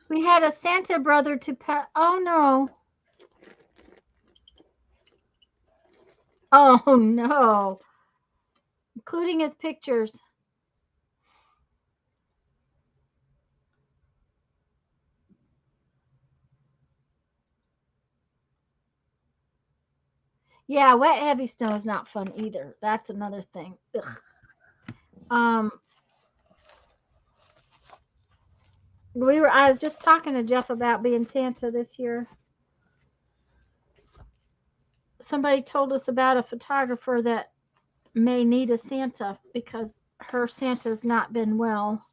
we had a Santa brother to pet. Oh no. Oh no. Including his pictures. Yeah, wet heavy snow is not fun either. That's another thing. Ugh. Um, I was just talking to Jeff about being Santa this year. Somebody told us about a photographer that may need a Santa because her Santa's not been well.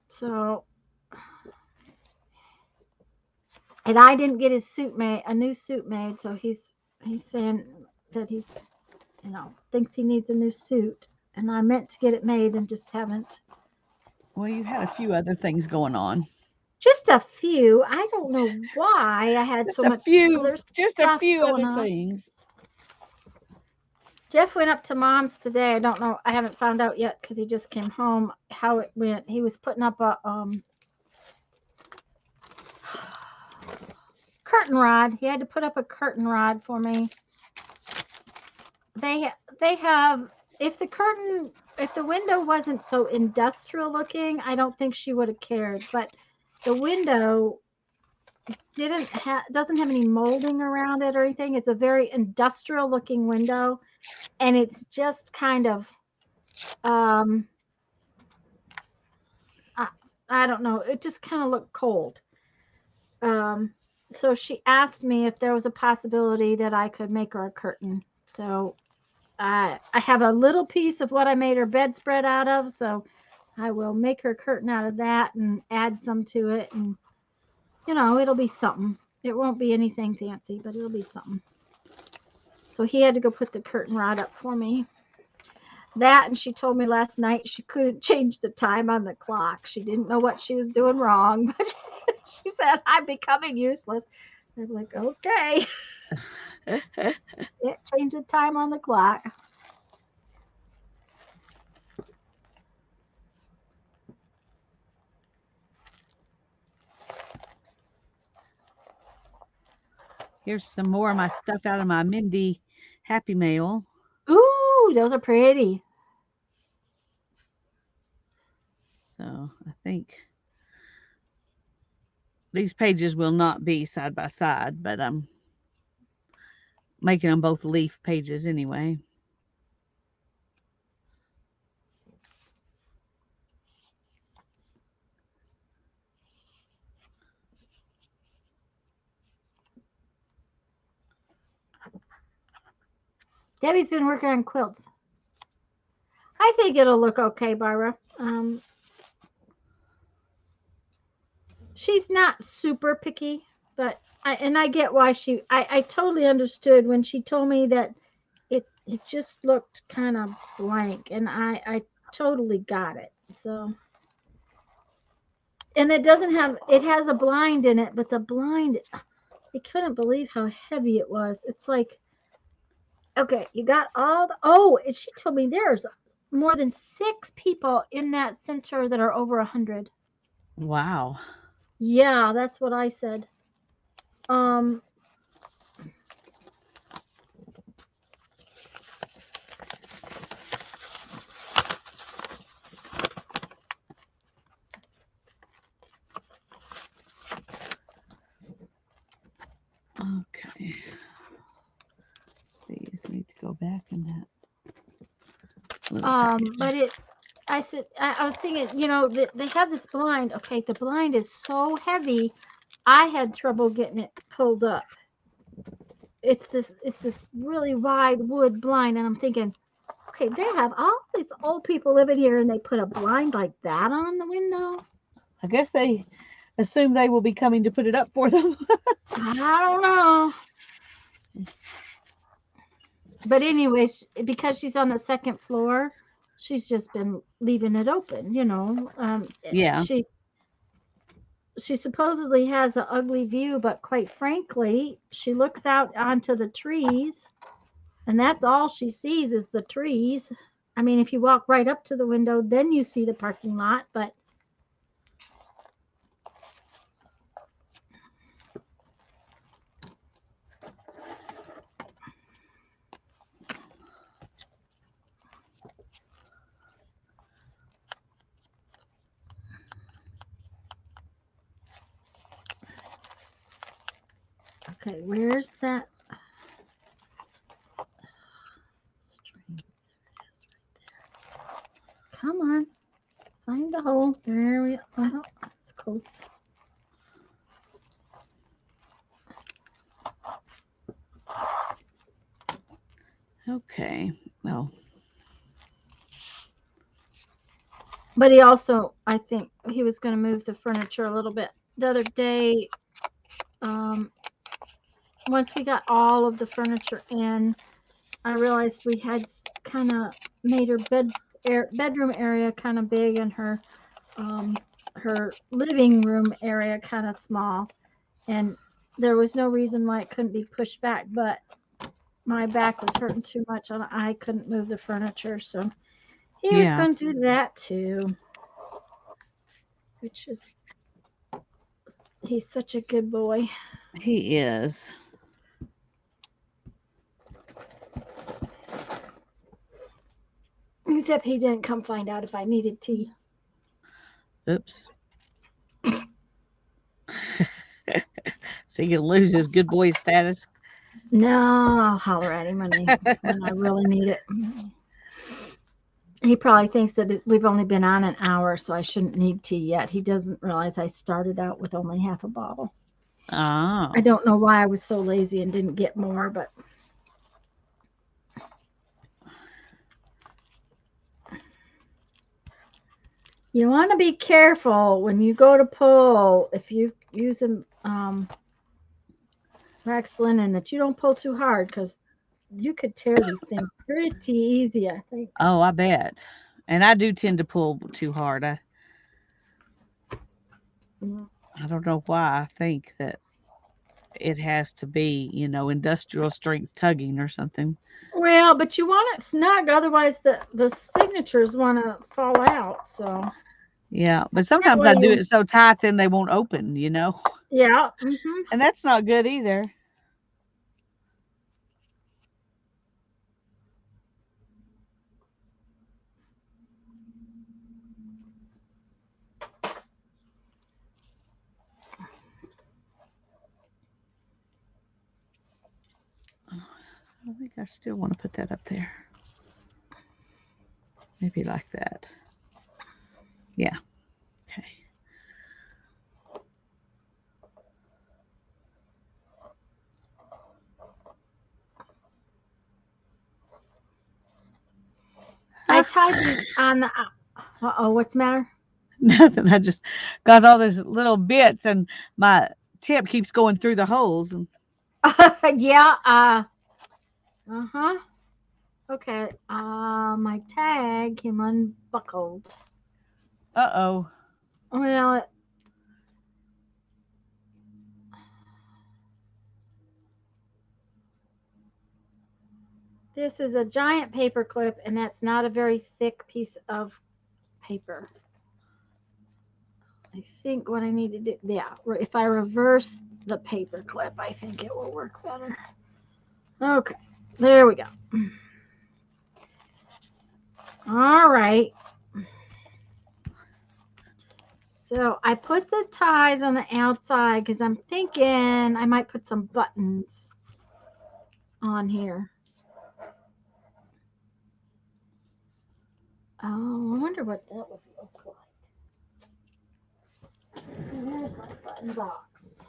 So, and I didn't get his a new suit made. So he's saying that he's, thinks he needs a new suit. And I meant to get it made and just haven't. Well, you had a few other things going on. Just a few. I don't know why I had so much other Just a stuff few going other on. things. Jeff went up to Mom's today. I don't know. I haven't found out yet because he just came home how it went. He was putting up a curtain rod. He had to put up a curtain rod for me. They have if the window wasn't so industrial looking, I don't think she would have cared. But the window doesn't have any molding around it or anything. It's a very industrial looking window, and it's just kind of I don't know. It just kind of looked cold. So she asked me if there was a possibility that I could make her a curtain. So I have a little piece of what I made her bedspread out of. So I will make her a curtain out of that and add some to it. And, it'll be something. It won't be anything fancy, but it'll be something. So he had to go put the curtain rod up for me. That, and she told me last night she couldn't change the time on the clock. She didn't know what she was doing wrong, but she said, I'm becoming useless. I'm like, okay. Yeah, change the time on the clock. Here's some more of my stuff out of my Mindy Happy Mail. Ooh, those are pretty. So I think these pages will not be side by side, but I'm making them both leaf pages anyway. Debbie's been working on quilts. I think it'll look okay, Barbara. She's not super picky, but I get why I totally understood when she told me that it just looked kind of blank, and I totally got it. So, and it has a blind in it, but the blind, I couldn't believe how heavy it was. It's like, okay, you got and she told me there's more than 6 people in that center that are over 100. Wow. Yeah, that's what I said. Um, Okay. These need to go back in that. but I said, I was thinking, they have this blind. Okay, the blind is so heavy. I had trouble getting it pulled up. It's this really wide wood blind, and I'm thinking, okay, they have all these old people living here, and they put a blind like that on the window. I guess they assume they will be coming to put it up for them. I don't know. But anyways, because she's on the second floor, she's just been leaving it open, Yeah. She supposedly has an ugly view, but quite frankly, she looks out onto the trees, and that's all she sees is the trees. I mean, if you walk right up to the window, then you see the parking lot, but okay, where's that string? Come on, find the hole. There we go. That's close. Okay. Well, But he also, I think, he was going to move the furniture a little bit. The other day, um, once we got all of the furniture in, I realized we had kind of made her bedroom area kind of big, and um, her living room area kind of small. And there was no reason why it couldn't be pushed back, but my back was hurting too much, and I couldn't move the furniture, so he was yeah, going to do that too, which is he's such a good boy. he is. Except he didn't come find out if I needed tea. Oops. So he'll lose his good boy status. No, I'll holler at him when I really need it. He probably thinks that we've only been on an hour, so I shouldn't need tea yet. He doesn't realize I started out with only half a bottle. I Oh. don't know why I was so lazy and didn't get more, but you want to be careful when you go to pull. If you use a wax linen, that you don't pull too hard, because you could tear these things pretty easy, I think. Oh, I bet. And I do tend to pull too hard. Mm. I don't know why I think that it has to be, industrial strength tugging or something. Well, but you want it snug, otherwise the signatures want to fall out. So Yeah, but that sometimes way I do you, it so tight then they won't open. yeah. And that's not good either. I think I still want to put that up there. Maybe like that. Yeah. Okay. I tied these on the. Uh-oh, what's the matter? Nothing. I just got all those little bits and my tip keeps going through the holes. And Yeah. Uh-huh. Okay. My tag came unbuckled. uh-oh. Well, this is a giant paper clip, and that's not a very thick piece of paper. I think what I need to do, yeah, if I reverse the paper clip, I think it will work better. Okay, there we go. All right. So I put the ties on the outside because I'm thinking I might put some buttons on here. Oh, I wonder what that would look like. Here's my button box.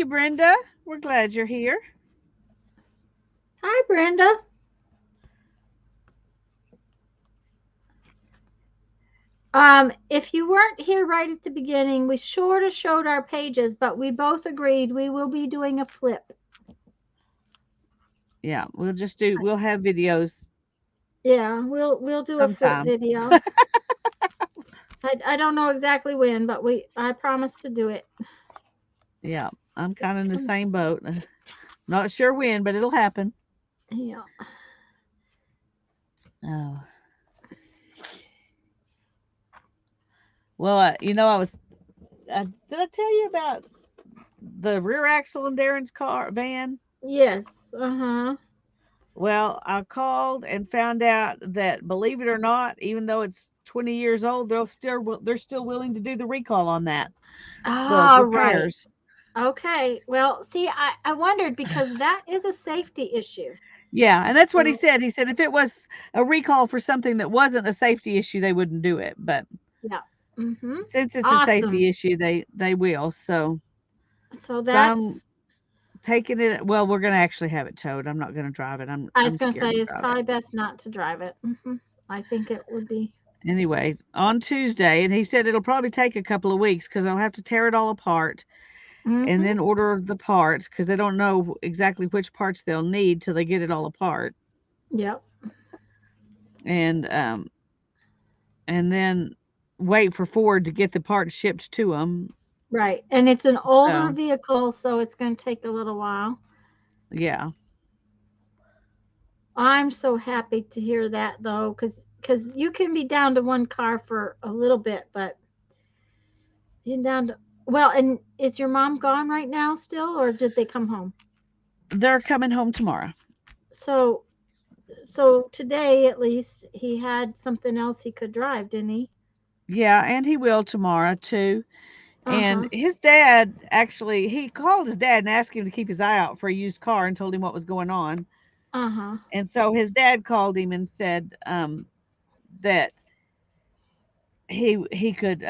you, Brenda. We're glad you're here. Hi, Brenda. If you weren't here right at the beginning, we sort of showed our pages, but we both agreed we will be doing a flip. Yeah, we'll have videos Yeah, we'll do a flip sometime. video. I don't know exactly when, but I promise to do it. Yeah, I'm kind of in the same boat. Not sure when, but it'll happen. Yeah. Oh. Well, I was. Did I tell you about the rear axle in Darren's car van? Yes. Uh-huh. Well, I called and found out that, believe it or not, even though it's 20 years old, they're still willing to do the recall on that, the All right. repairs. Okay. Well, see, I wondered because that is a safety issue. Yeah, and that's what he So, said. He said if it was a recall for something that wasn't a safety issue, they wouldn't do it. But yeah. Mm-hmm. since it's a Awesome. safety issue, they will. So So I'm that's, taking it. Well, we're gonna actually have it towed. I'm not gonna drive it. I was I'm going to say, scared to it's drive it. probably best not to drive it. I think it would be. Anyway, on Tuesday, and he said it'll probably take a couple of weeks because they'll have to tear it all apart and Mm-hmm. then order the parts because they don't know exactly which parts they'll need till they get it all apart. Yep. And then wait for Ford to get the parts shipped to them. Right. And it's an older So, vehicle, so it's going to take a little while. yeah. I'm so happy to hear that though, because you can be down to one car for a little bit, but you're down to, well, and is your mom gone right now still, or did they come home? They're coming home tomorrow. So so today at least he had something else he could drive, didn't he? Yeah, and he will tomorrow too. And Uh-huh. his dad actually, he called his dad and asked him to keep his eye out for a used car and told him what was going on. Uh-huh. And so his dad called him and said that he could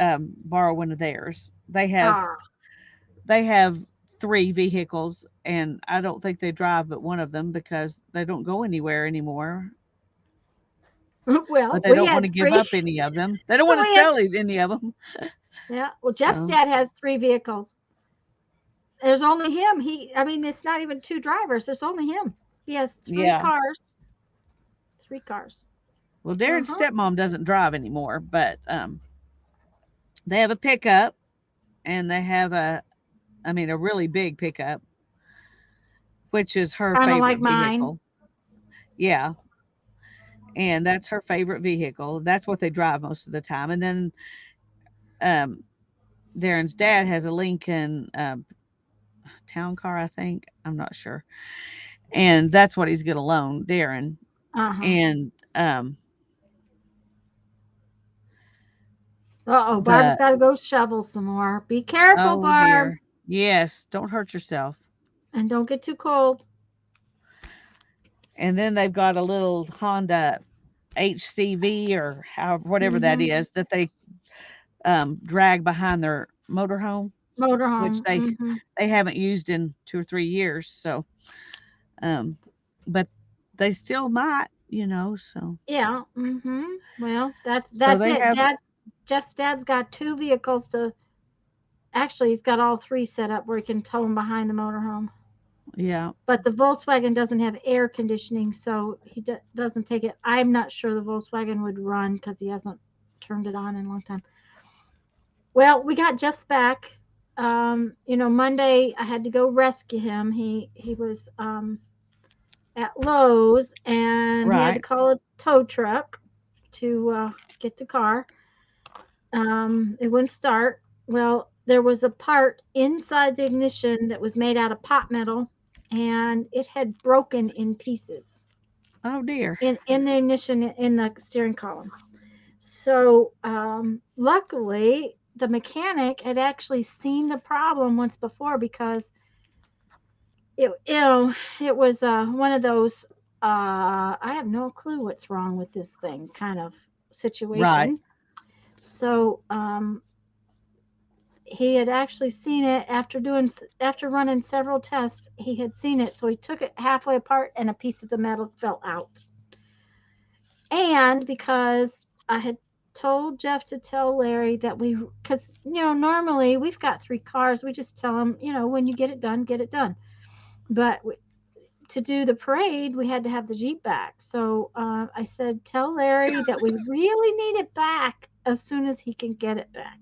borrow one of theirs. Ah. They have three vehicles, and I don't think they drive but one of them because they don't go anywhere anymore. Well, But they we don't want had to give three. up any of them. They don't want to We had, sell any of them. yeah. Well, Jeff's So dad has three vehicles. There's only him. I mean, it's not even two drivers. There's only him. He has three yeah. cars. Three cars. Well, Darren's Uh-huh. stepmom doesn't drive anymore, but they have a pickup, and they have a really big pickup, which is her Kind of like favorite mine. vehicle. Yeah, and that's her favorite vehicle. That's what they drive most of the time. And then um, Darren's dad has a Lincoln town car, I think. I'm not sure, and that's what he's going to loan Darren. Uh-huh. And Uh-oh, Barb's the got to go shovel some more. Be careful, oh Barb, dear, yes, don't hurt yourself. and don't get too cold. And then they've got a little Honda HCV or however whatever that Mm-hmm. is that they drag behind their motorhome, which Motorhome. Mm-hmm. they haven't used in 2 or 3 years. So, um, but they still might, So, Yeah. Mm-hmm. Well, so that's they it. have, Jeff's dad's got two vehicles to. Actually, he's got all three set up where he can tow them behind the motorhome. yeah, But the Volkswagen doesn't have air conditioning, so he doesn't take it. I'm not sure the Volkswagen would run because he hasn't turned it on in a long time. Well, we got Jeff's back. Monday I had to go rescue him. He was at Lowe's and he had to right, call a tow truck to get the car. It wouldn't start. Well, there was a part inside the ignition that was made out of pot metal, and it had broken in pieces oh dear, in the ignition in the steering column. So luckily, the mechanic had actually seen the problem once before because it was one of those I have no clue what's wrong with this thing kind of right, situation. So he had actually seen it after running several tests. He had seen it, so he took it halfway apart, and a piece of the metal fell out. And because I had told Jeff to tell Larry that because normally we've got 3 cars, we just tell him, when you get it done, get it done. But to do the parade, we had to have the Jeep back. So I said, tell Larry that we really need it back as soon as he can get it back.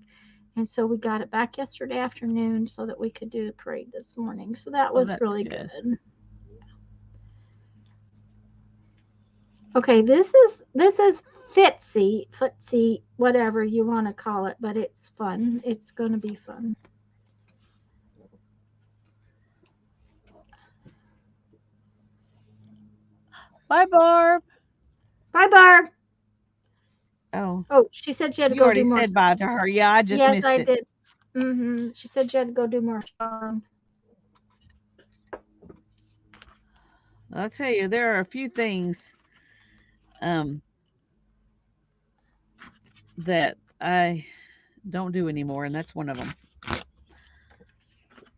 And so we got it back yesterday afternoon so that we could do the parade this morning. So that Oh, was that's really good. good. Okay, this is footsie, whatever you want to call it, but it's fun. It's going to be fun. Bye, Barb. Bye, Barb. Oh, Oh, she said she had to you go do already more. said bye to her. Yeah, I just Yes, missed I it. did. She said she had to go do more showering. I'll tell you, there are a few things um, that I don't do anymore, and that's one of them.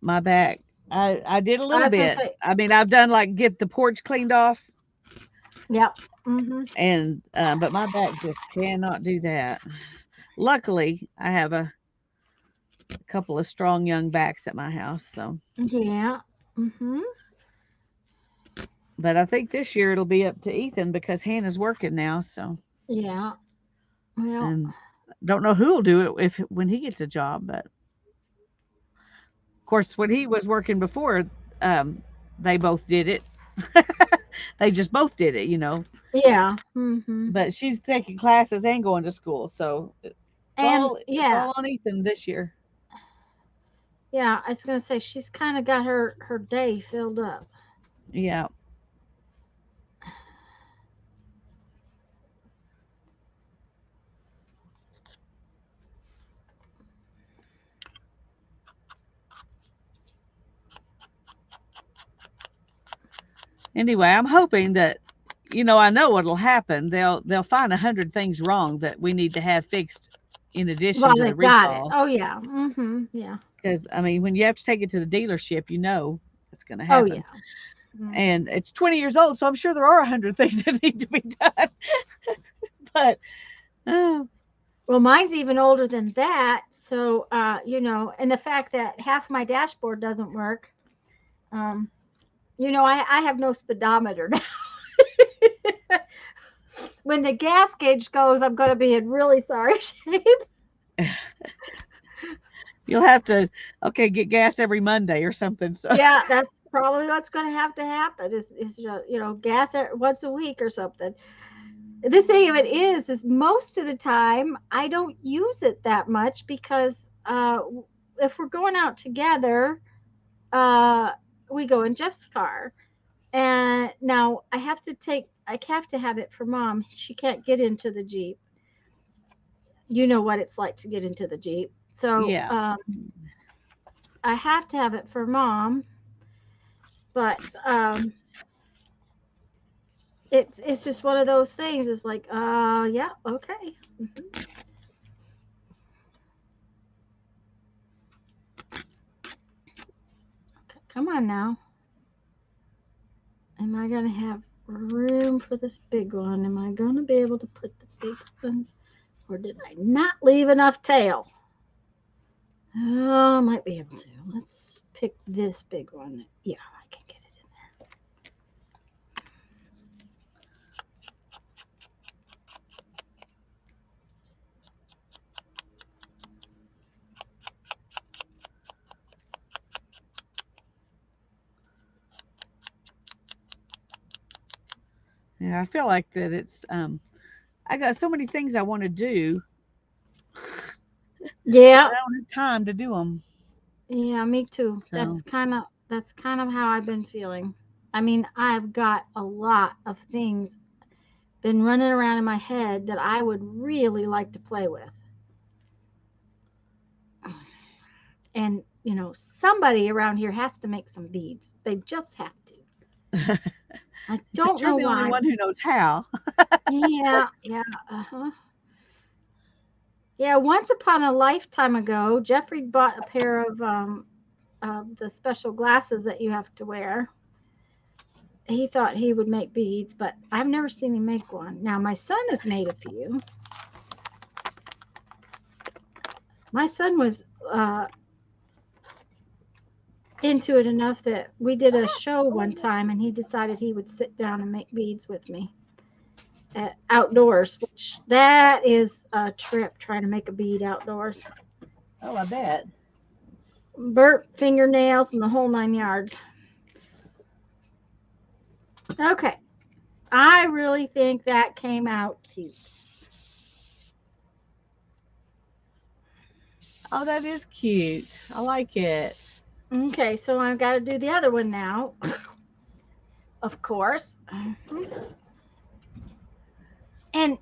My back. I did a I little was gonna bit. say, I mean, I've done like get the porch cleaned off, yep. Mhm. and but my back just cannot do that. Luckily, I have a couple of strong young backs at my house, so. Yeah. Mhm. But I think this year it'll be up to Ethan because Hannah's working now, so. Yeah. Well, And don't know who'll do it if when he gets a job, but of course when he was working before, um, they both did it. They just both did it. yeah. Mhm. But she's taking classes and going to school, so it's And all it's yeah, all on Ethan this year. yeah. I was gonna say she's kind of got her day filled up. Yeah. Anyway, I'm hoping that I know what'll happen. They'll find 100 things wrong that we need to have fixed in addition Well, to the they've got it. recall. Oh yeah. Mhm. Yeah. Because I mean, when you have to take it to the dealership, it's going to Oh happen. yeah. Mhm. And it's 20 years old, so I'm sure there are 100 things that need to be done. But oh, Well, mine's even older than that. So, and the fact that half my dashboard doesn't work. Um, I have no speedometer now. When the gas gauge goes, I'm going to be in really sorry shape. you'll have to get gas every Monday or something. So Yeah, that's probably what's going to happen is gas once a week or something. The thing of it is most of the time I don't use it that much because if we're going out together, uh, we go in Jeff's car. And now I have to have it for mom. She can't get into the Jeep. You know what it's like to get into the Jeep. So yeah, I have to have it for mom, but it's just one of those things. It's like, yeah, okay. Mhm. Come on now. Am I gonna have room for this big one? Am I gonna be able to put the big one, or did I not leave enough tail? Oh, I might be able to. Let's pick this big one. Yeah, I can get it in yeah. I feel like that I got so many things I want to do, there. but Yeah, I don't have time to do them. yeah, me too. So That's kind of how I've been feeling. I mean, I've got a lot of things been running around in my head that I would really like to play with. And, somebody around here has to make some beads. They just have to. I except don't you're know the only why. one who knows how. Yeah, yeah, uh-huh. Yeah, once upon a lifetime ago, Jeffrey bought a pair of the special glasses that you have to wear. He thought he would make beads, but I've never seen him make one. Now, my son has made a few. My son was into it enough that we did a show one time and he decided he would sit down and make beads with me outdoors, which that is a trip trying to make a bead outdoors. Oh, I bet. Burnt fingernails and the whole 9 yards. Okay. I really think that came out cute. Oh, that is cute. I like it. Okay, so I've got to do the other one now. Of course. And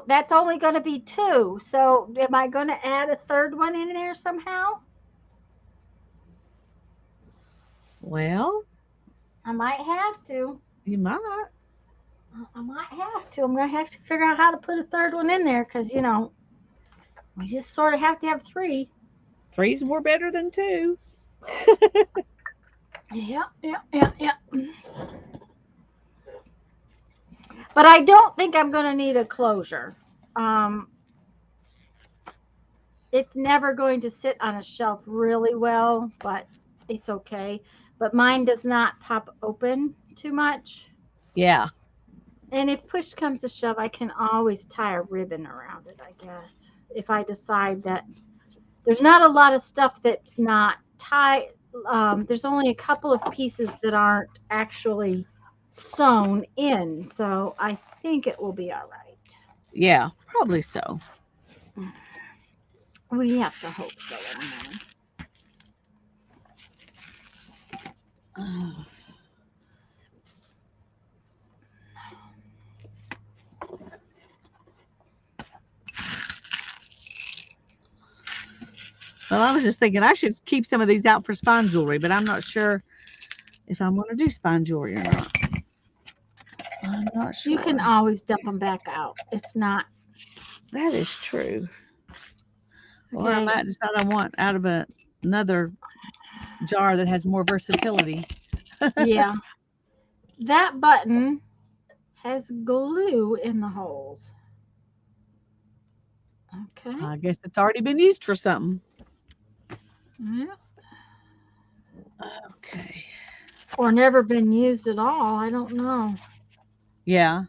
that's only going to be two. So am I going to add a third one in there somehow? Well, I might have to. you might. I might have to. I'm going to have to figure out how to put a third one in there because, we just sort of have to have three. Three's more better than two. Yeah. But I don't think I'm going to need a closure. It's never going to sit on a shelf really well, but it's okay. But mine does not pop open too much. Yeah. And if push comes to shove, I can always tie a ribbon around it, I guess. If I decide that there's not a lot of stuff that's not tied, there's only a couple of pieces that aren't actually sewn in. So I think it will be all right. Yeah, probably so. We have to hope so, anyway. Well, I was just thinking I should keep some of these out for spine jewelry, but I'm not sure if I'm going to do spine jewelry or not. I'm not sure. You can always dump them back out. It's not. That is true. Or I Okay. might decide I want out of another jar that has more versatility. Yeah. That button has glue in the holes. Okay. I guess it's already been used for something. Yeah. Okay. Or never been used at all. I don't know. Yeah.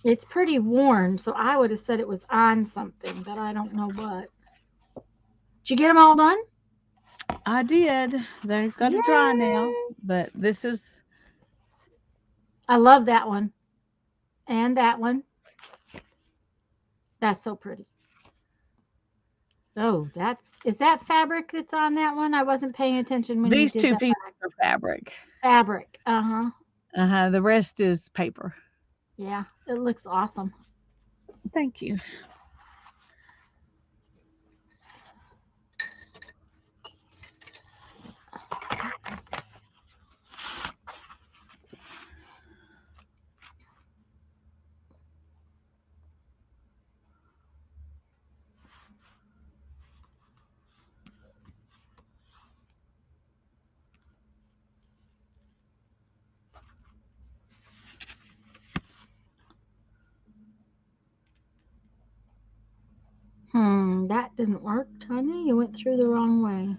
It's pretty worn, so I would have said it was on something, but I don't know what. Did you get them all done? I did. They're going to dry now, but this is. I love that one. And that one. That's so pretty. Oh, is that fabric that's on that one? I wasn't paying attention when you These did two that. pieces are fabric. Fabric. Uh-huh. The rest is paper. Yeah, it looks awesome. Thank you. That didn't work, Tanya. You went through the wrong way.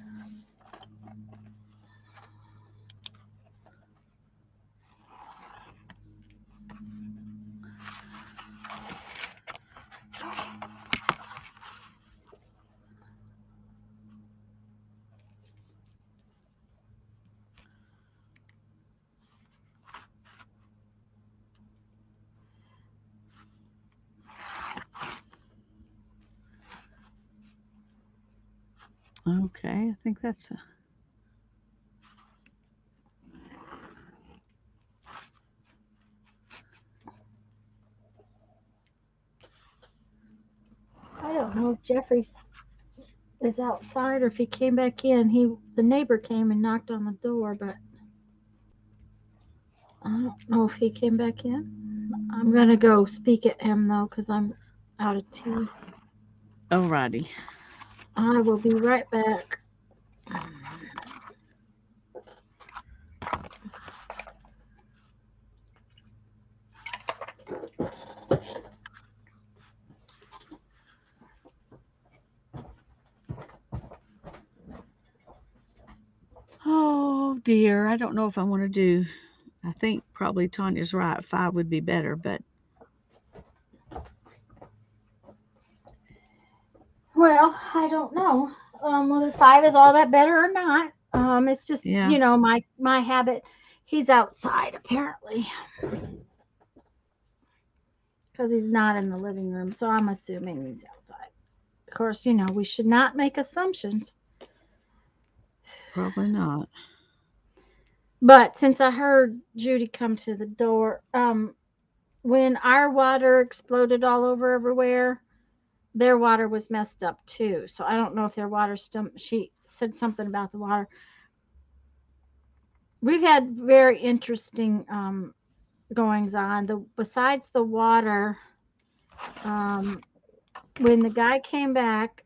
Okay, I think that's. I don't know if Jeffrey's is outside or if he came back in. The neighbor came and knocked on the door, but I don't know if he came back in. I'm gonna go speak at him though, because I'm out of tea. Alrighty. I will be right back. Oh dear, I don't know if I want to do. I think probably Tanya's right. 5 would be better, but Well, I don't know whether 5 is all that better or not. It's just, yeah, my habit. He's outside apparently because he's not in the living room, so I'm assuming he's outside. Of course, we should not make assumptions. probably not. But since I heard Judy come to the door, when our water exploded all over everywhere, their water was messed up too. So I don't know if their water still. She said something about the water. We've had very interesting goings on. The besides the water, um, when the guy came back,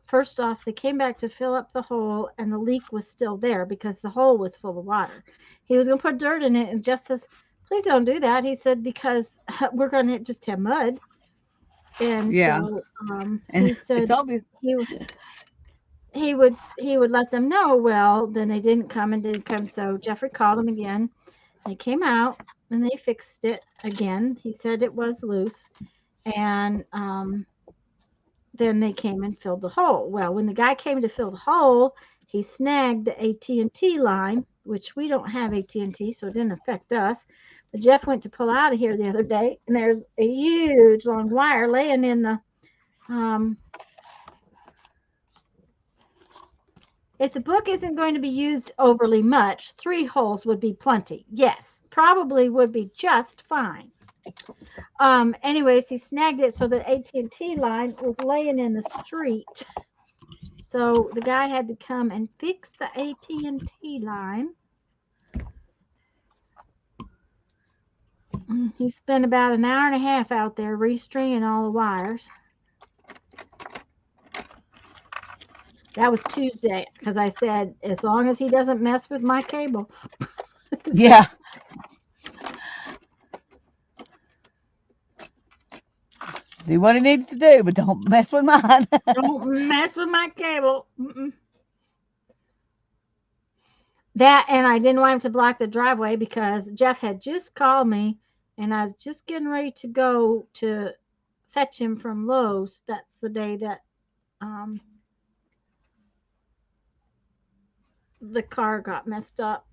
first off, they came back to fill up the hole, and the leak was still there because the hole was full of water. He was going to put dirt in it, and Jeff says, "Please don't do that." He said, "Because we're going to just have mud." And Yeah, so and he it's said obvious. he he would let them know. Well, then they didn't come. So Jeffrey called them again. They came out and they fixed it again. He said it was loose, and then they came and filled the hole. Well, when the guy came to fill the hole, he snagged the AT&T line, which we don't have AT&T, so it didn't affect us. But Jeff went to pull out of here the other day, and there's a huge long wire laying in the um, if the book isn't going to be used overly much, 3 holes would be plenty. Yes, probably would be just fine. Anyways, he snagged it so the AT&T line was laying in the street. So the guy had to come and fix the AT&T line. He spent about an hour and a half out there restringing all the wires. That was Tuesday because I said, as long as he doesn't mess with my cable. Yeah, do what he needs to do, but don't mess with mine. Don't mess with my cable. Mm-mm. That, and I didn't want him to block the driveway because Jeff had just called me and I was just getting ready to go to fetch him from Lowe's. That's the day that um, the car got messed up.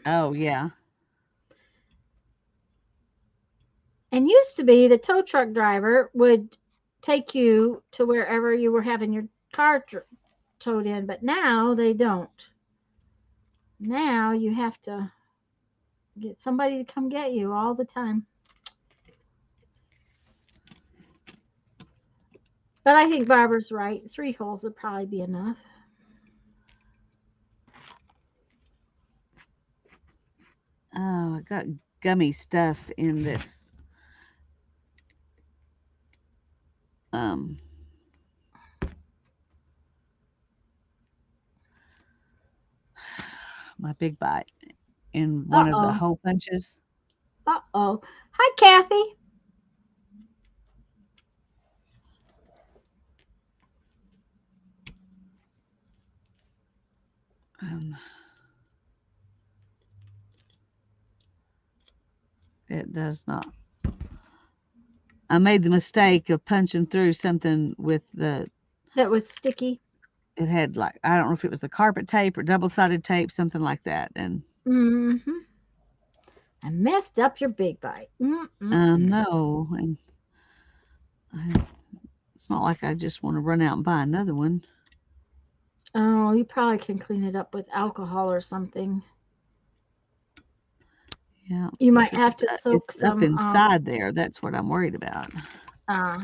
Oh yeah, And used to be the tow truck driver would take you to wherever you were having your car towed in, but now they don't. Now you have to get somebody to come get you all the time. But I think Barbara's right. 3 holes would probably be enough. oh, I got gummy stuff in this. Um, my big bite in Uh one of the oh. hole punches. Uh-oh. Hi, Kathy. Um, it does not. I made the mistake of punching through something with the. That was sticky. It had like I don't know if it was the carpet tape or double-sided tape, something like that, and Mm-hmm. I messed up your big bite. Mm-mm-mm. no, and I, it's not like I just want to run out and buy another one. Oh, you probably can clean it up with alcohol or something. Yeah, You because might if have to soak it's up some. inside there, that's what I'm worried about. Uh,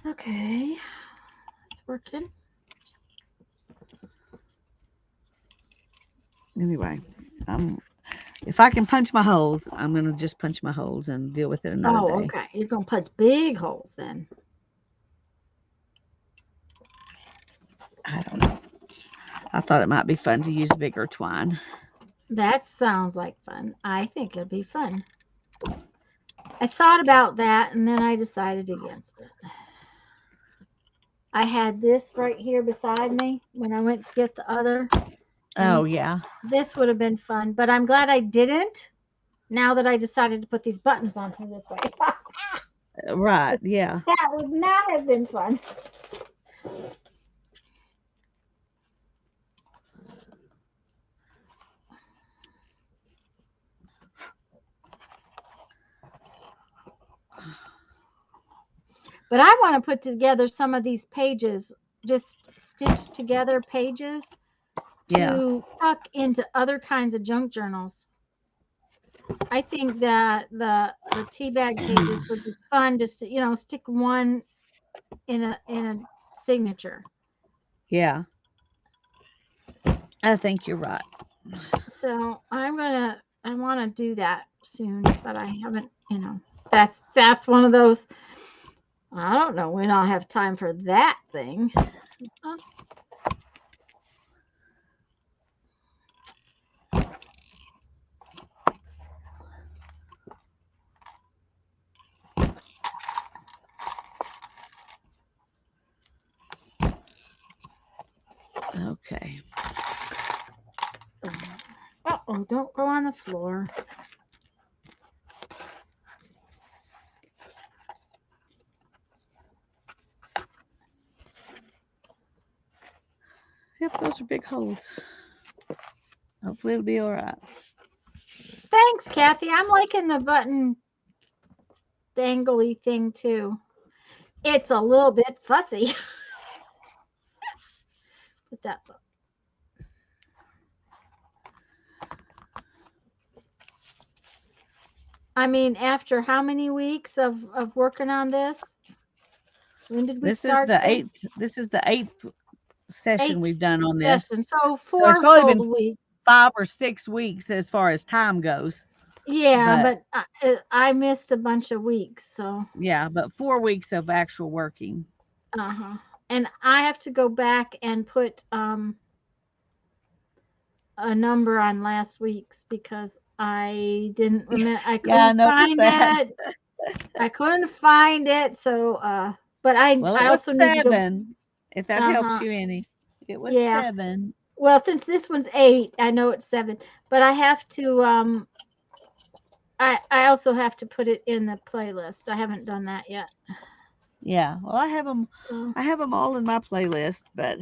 okay. It's working. Anyway, I'm If I can punch my holes, I'm going to just punch my holes and deal with it another Oh, day. okay. You're going to punch big holes then. I don't know. I thought it might be fun to use bigger twine. That sounds like fun. I think it'd be fun. I thought about that and then I decided against it. I had this right here beside me when I went to get the other, Oh, and yeah. this would have been fun, but I'm glad I didn't now that I decided to put these buttons on here this way. Right. Yeah. That would not have been fun. But I want to put together some of these pages, just stitched together pages Yeah. to tuck into other kinds of junk journals. I think that the tea bag pages would be fun just to, stick one in a signature. Yeah. I think you're right. So I want to do that soon, but I haven't, that's one of those. I don't know when I'll have time for that thing. Oh, Okay. oh, don't go on the floor. Yep, those are big holes. Hopefully it'll be all right. Thanks, Kathy. I'm liking the button dangly thing too. It's a little bit fussy, but that's all. I mean, after how many weeks of working on this? When did we This is start the this? eighth. This is the eighth session Eighth we've done on this. session. So So it's 4 probably full been weeks. 5 or 6 weeks as far as time goes. Yeah, But but I missed a bunch of weeks, so yeah, but 4 weeks of actual working. uh-huh. And I have to go back and put a number on last week's because I didn't remember. I Yeah, I couldn't noticed find that. it. I couldn't find it, so but Well, it I was also need to go. 7, if that helps Uh-huh. you any. It was Yeah. 7. Well, since this one's 8, I know it's 7, but I have to I also have to put it in the playlist. I haven't done that yet. Yeah. Well, I have them. So, I have them all in my playlist, but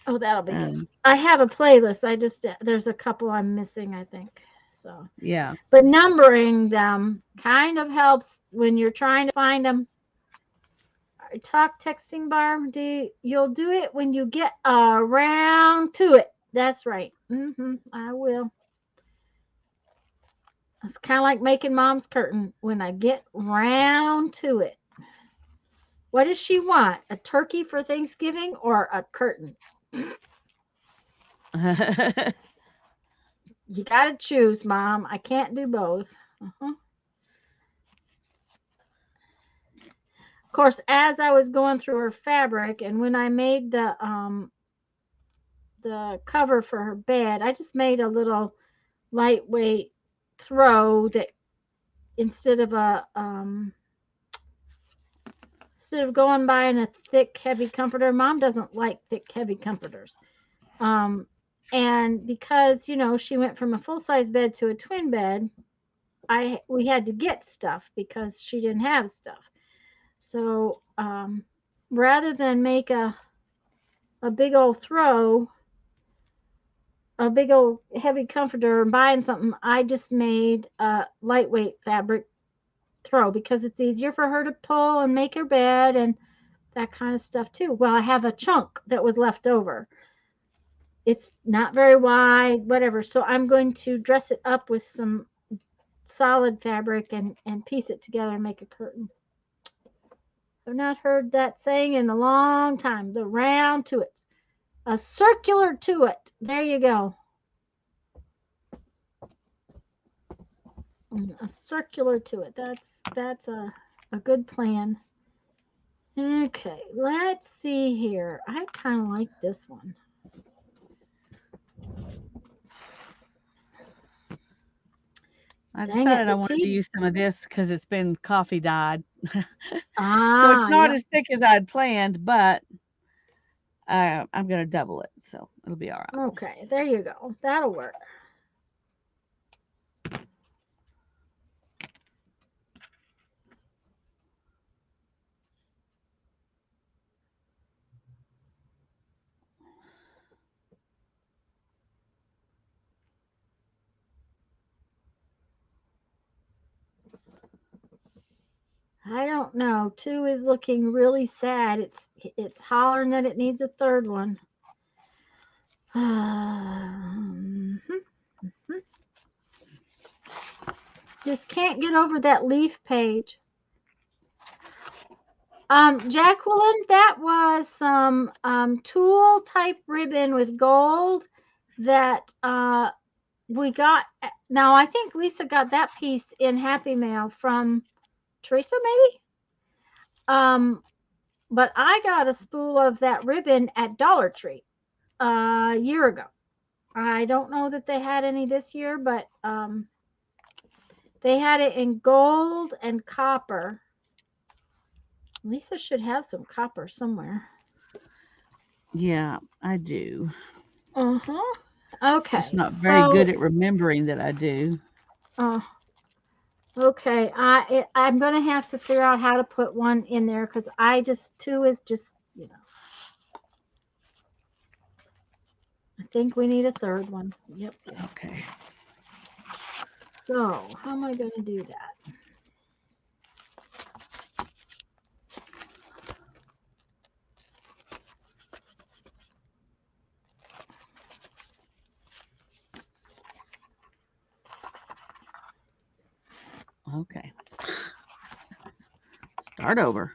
oh, that'll be good. um, I have a playlist. I just there's a couple I'm missing, I think. So, yeah. but numbering them kind of helps when you're trying to find them. Talk texting bar. You'll do it when you get around to it. That's right. I will. It's kind of like making mom's curtain when I get round to it. What does she want? A turkey for Thanksgiving or a curtain? You got to choose, Mom. I can't do both. Uh-huh. Of course, as I was going through her fabric and when I made the cover for her bed, I just made a little lightweight throw that instead of instead of going buying a thick heavy comforter, Mom doesn't like thick heavy comforters. Um, and because she went from a full size bed to a twin bed, we had to get stuff because she didn't have stuff. So rather than make a big old throw, a big old heavy comforter and buying something, I just made a lightweight fabric throw because it's easier for her to pull and make her bed and that kind of stuff too. Well, I have a chunk that was left over. It's not very wide, whatever. So I'm going to dress it up with some solid fabric and piece it together and make a curtain. I've not heard that saying in a long time. The round to it, a circular to it. There you go. A circular to it. That's a good plan. Okay, let's see here. I kind of like this one. I Dang it, decided I the wanted to tea. use some of this because it's been coffee dyed. So it's Ah, not yep. as thick as I'd planned, but I'm going to double it. So it'll be all right. Okay, there you go. That'll work. I don't know. Two is looking really sad. It's hollering that it needs a third one. Just can't get over that leaf page. Jacqueline, that was some tulle type ribbon with gold that we got. Now I think Lisa got that piece in Happy Mail from Teresa, maybe. But I got a spool of that ribbon at Dollar Tree a year ago. I don't know that they had any this year, but they had it in gold and copper. Lisa should have some copper somewhere. Yeah, I do. Uh-huh. Just Okay. not very good So, at remembering that I do. uh, okay. I'm gonna have to figure out how to put one in there because I just two is just I think we need a third one. Yep. Okay. So how am I gonna do that? Okay. Start over.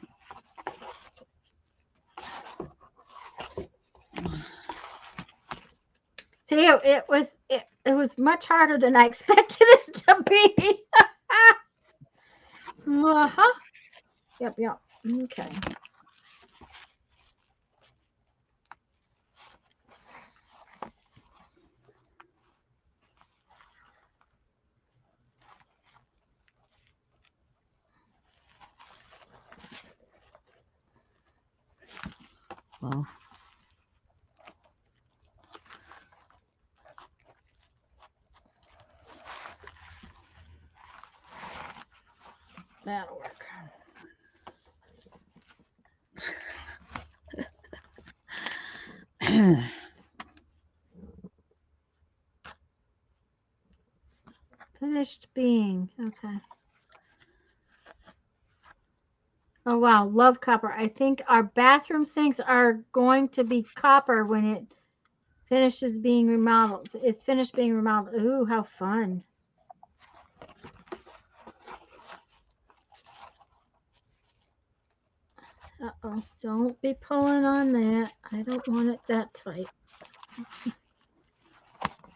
See, it was much harder than I expected it to be. Uh-huh. Yep. Yep. Okay. Well, That'll work. Finished being. Okay. Oh wow, love copper. I think our bathroom sinks are going to be copper when it finishes being remodeled. It's finished being remodeled. Ooh, how fun. Uh-oh. Don't be pulling on that. I don't want it that tight.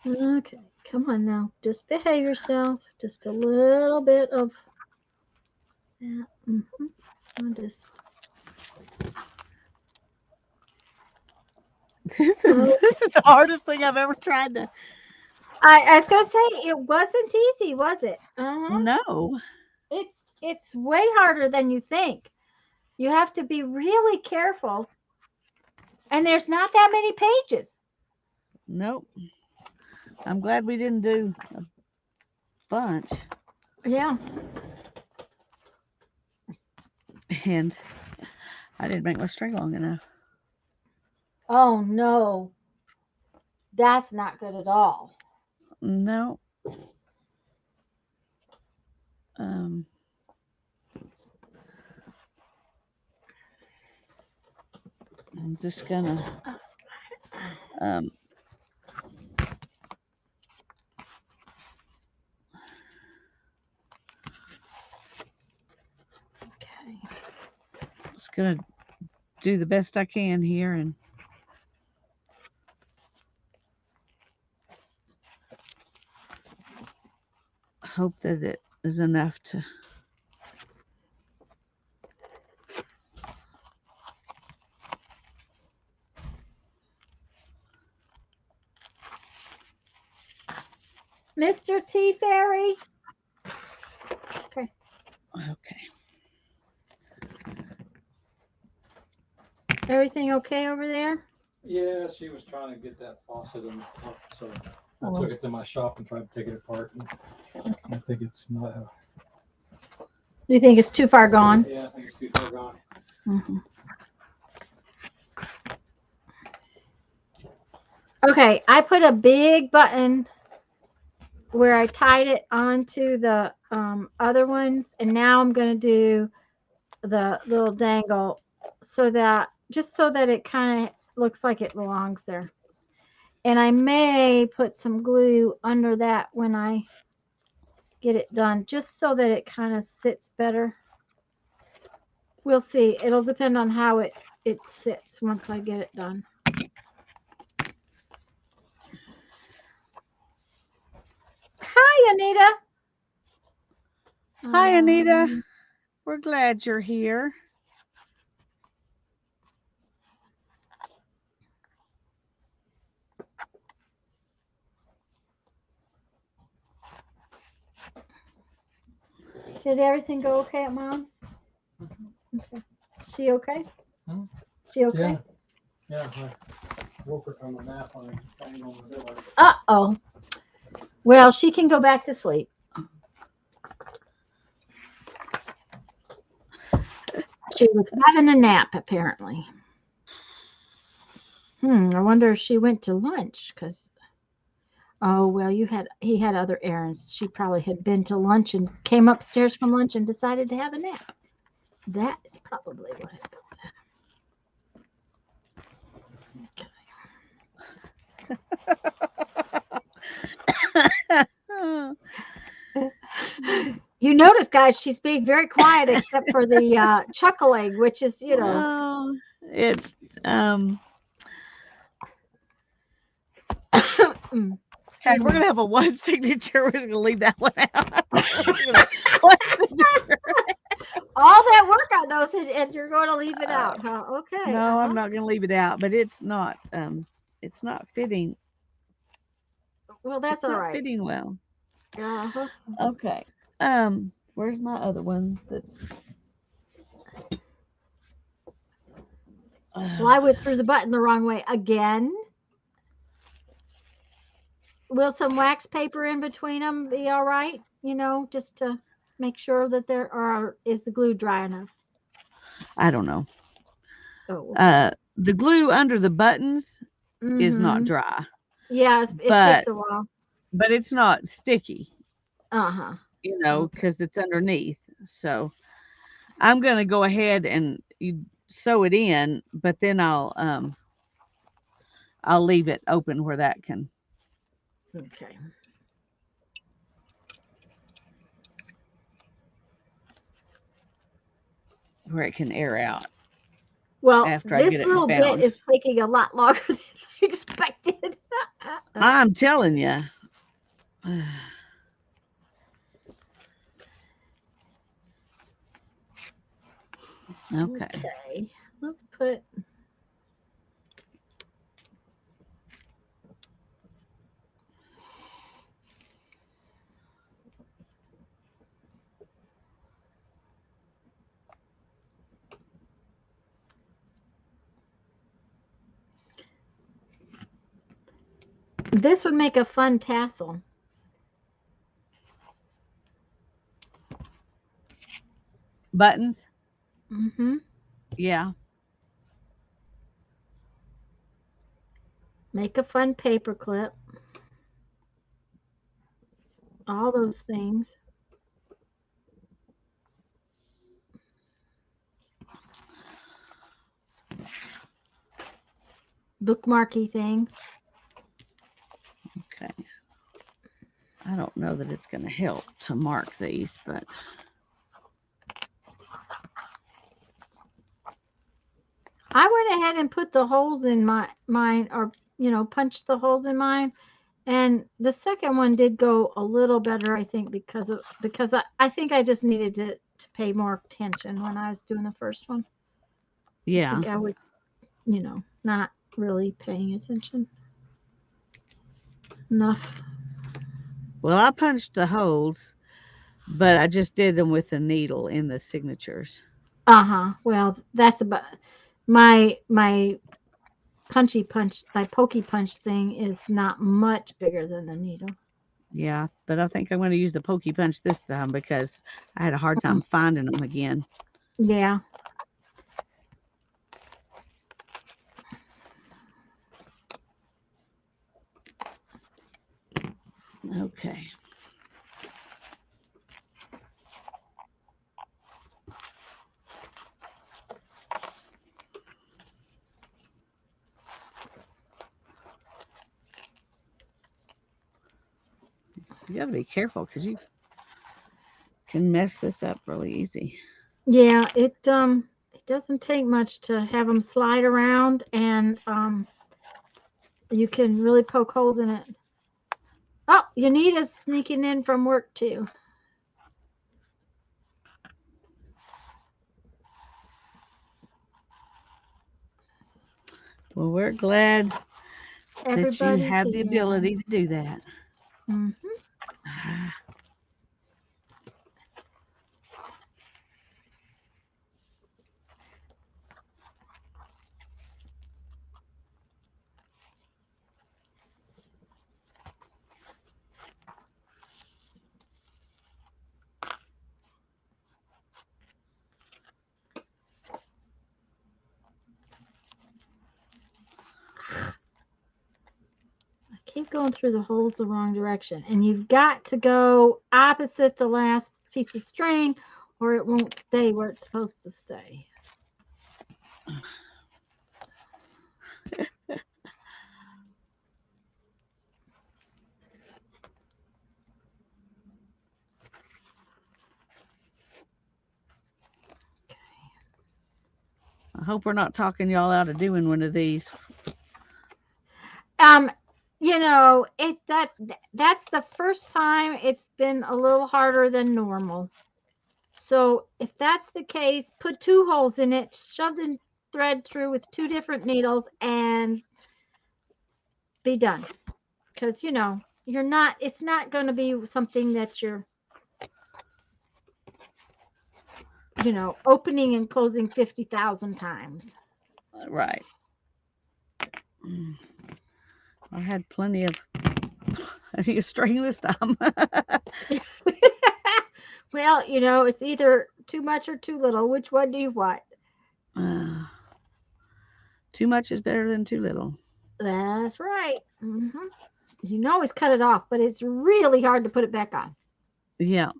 Okay. Come on now. Just behave yourself. Just a little bit of that. I'll just. this is Okay. this is the hardest thing I've ever tried to. I was gonna say it wasn't easy, was it? Uh-huh. No, It's way harder than you think. You have to be really careful. And there's not that many pages. nope. I'm glad we didn't do a bunch, Yeah. and I didn't make my string long enough. Oh no. That's not good at all. No. Um. I'm just gonna. Um. Okay. Just gonna do the best I can here and hope that it is enough to. Mr. T Fairy. Okay. Okay. Everything okay over there? Yeah, she was trying to get that faucet in, so I Oh. took it to my shop and tried to take it apart. And I think it's not. You think it's too far gone? Yeah, I think it's too far gone. Mm-hmm. Okay, I put a big button where I tied it onto the other ones, and now I'm going to do the little dangle so that just so that it kind of looks like it belongs there. And I may put some glue under that when I get it done, just so that it kind of sits better. We'll see. It'll depend on how it sits once I get it done. Hi, Anita. Hi, Anita. We're glad you're here. Did everything go okay at Mom's? Okay. She okay? Hmm? She okay? Yeah. I woke her from a nap on the bed. Uh-oh. Well, she can go back to sleep. She was having a nap, apparently. I wonder if she went to lunch, because, oh, well, he had other errands. She probably had been to lunch and came upstairs from lunch and decided to have a nap. That is probably what happened. You notice, guys, she's being very quiet except for the chuckling, which is, Well, it's Heck, we're gonna have a one signature. We're just gonna leave that one out. One signature. all that work on those, and you're going to leave it out, huh? Okay. No, I'm not gonna leave it out, but it's not fitting. Well, that's It's all not right. fitting well. Uh-huh. Okay. Where's my other one? That's. Well, I went through the button the wrong way again. Will some wax paper in between them be all right? Just to make sure that is the glue dry enough? I don't know. Oh. The glue under the buttons is not dry. Yeah, it takes a while. But it's not sticky. Uh-huh. Because it's underneath. So I'm gonna go ahead and sew it in, but then I'll leave it open where that can. Okay. Where it can air out. Well, After I this get it little bound. bit is taking a lot longer than I expected. I'm telling you. Okay. Let's put. This would make a fun tassel. Buttons? Mm-hmm. Yeah. Make a fun paper clip. All those things. Bookmarky thing. Okay. I don't know that it's going to help to mark these, but. I went ahead and put the holes in mine, or punched the holes in mine, And the second one did go a little better, I think, because I think I just needed to pay more attention when I was doing the first one. I Yeah. think I was, not really paying attention enough. Well, I punched the holes, but I just did them with a needle in the signatures. Uh-huh. Well, that's about my my pokey punch thing is not much bigger than the needle. Yeah, but I think I'm going to use the pokey punch this time because I had a hard Mm, time finding them again. yeah. Okay. You got to be careful because you can mess this up really easy. Yeah, it doesn't take much to have them slide around, and you can really poke holes in it. Oh, Yanita's sneaking in from work too. Well, we're glad that you Everybody's have the here. ability to do that. Hmm. I keep going through the holes the wrong direction, and you've got to go opposite the last piece of string, or it won't stay where it's supposed to stay. I hope we're not talking y'all out of doing one of these. Um, that's the first time it's been a little harder than normal. So if that's the case, put two holes in it, shove the thread through with two different needles, and be done. Because you're not. It's not going to be something that you're opening and closing 50,000 times. Right. I had plenty of I need a string this time. Well, it's either too much or too little. Which one do you want? uh, too much is better than too little. That's right. You can always cut it off, but it's really hard to put it back on. Yeah.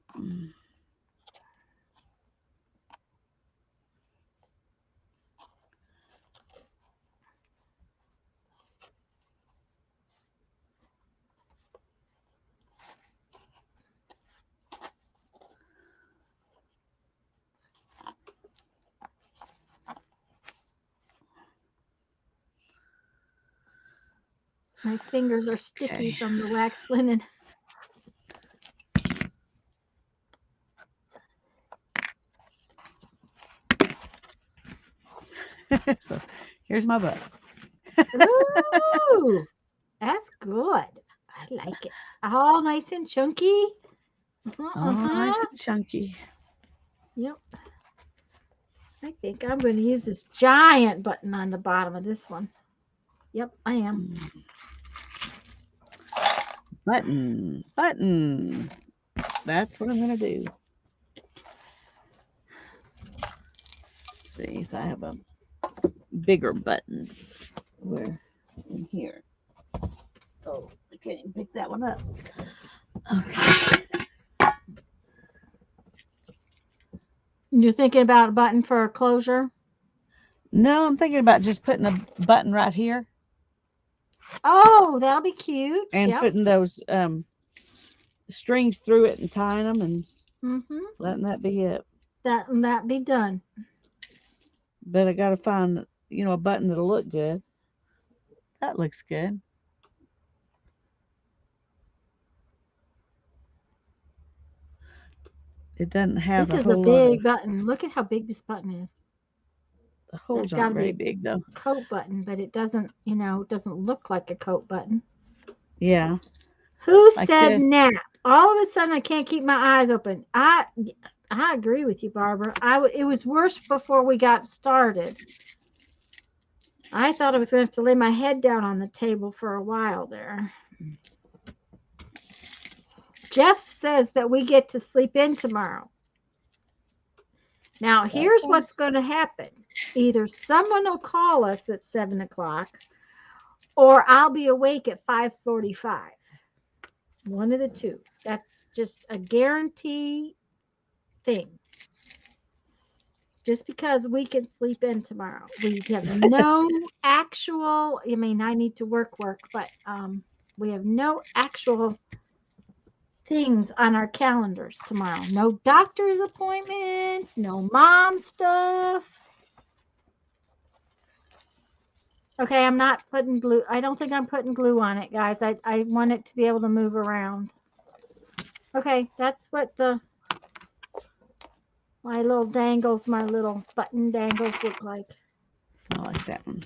My fingers are sticky Okay. from the wax linen. So here's my butt. Ooh, that's good. I like it. All nice and chunky. Uh-huh, Oh, nice uh-huh. and chunky. Yep. I think I'm going to use this giant button on the bottom of this one. Yep, I am. Button. Button. That's what I'm going to do. Let's see if I have a bigger button. Where? In here. Oh, I can't even pick that one up. Okay. You're thinking about a button for a closure? No, I'm thinking about just putting a button right here Oh, that'll be cute. and Yep. putting those strings through it and tying them and Mm-hmm. letting that be it. That be done. But I got to find, a button that'll look good. That looks good. It doesn't have This a is a whole lot of, big button. Look at how big this button is. the holes That's aren't gotta very be big though. a coat button, but it doesn't, it doesn't look like a coat button. Yeah, Who like said this. nap? All of a sudden, I can't keep my eyes open. I agree with you, Barbara. It was worse before we got started. I thought I was going to have to lay my head down on the table for a while there. Jeff says that we get to sleep in tomorrow. Now, here's what's going to happen. Either someone will call us at 7 o'clock, or I'll be awake at 5:45. One of the two. That's just a guarantee thing. Just because we can sleep in tomorrow. We have no actual, I mean, I need to work, but we have no actual things on our calendars tomorrow. No doctor's appointments, no mom stuff. Okay, I'm not putting glue. I don't think I'm putting glue on it, guys. I want it to be able to move around. Okay, that's what my little dangles, my little button dangles look like. I like that one.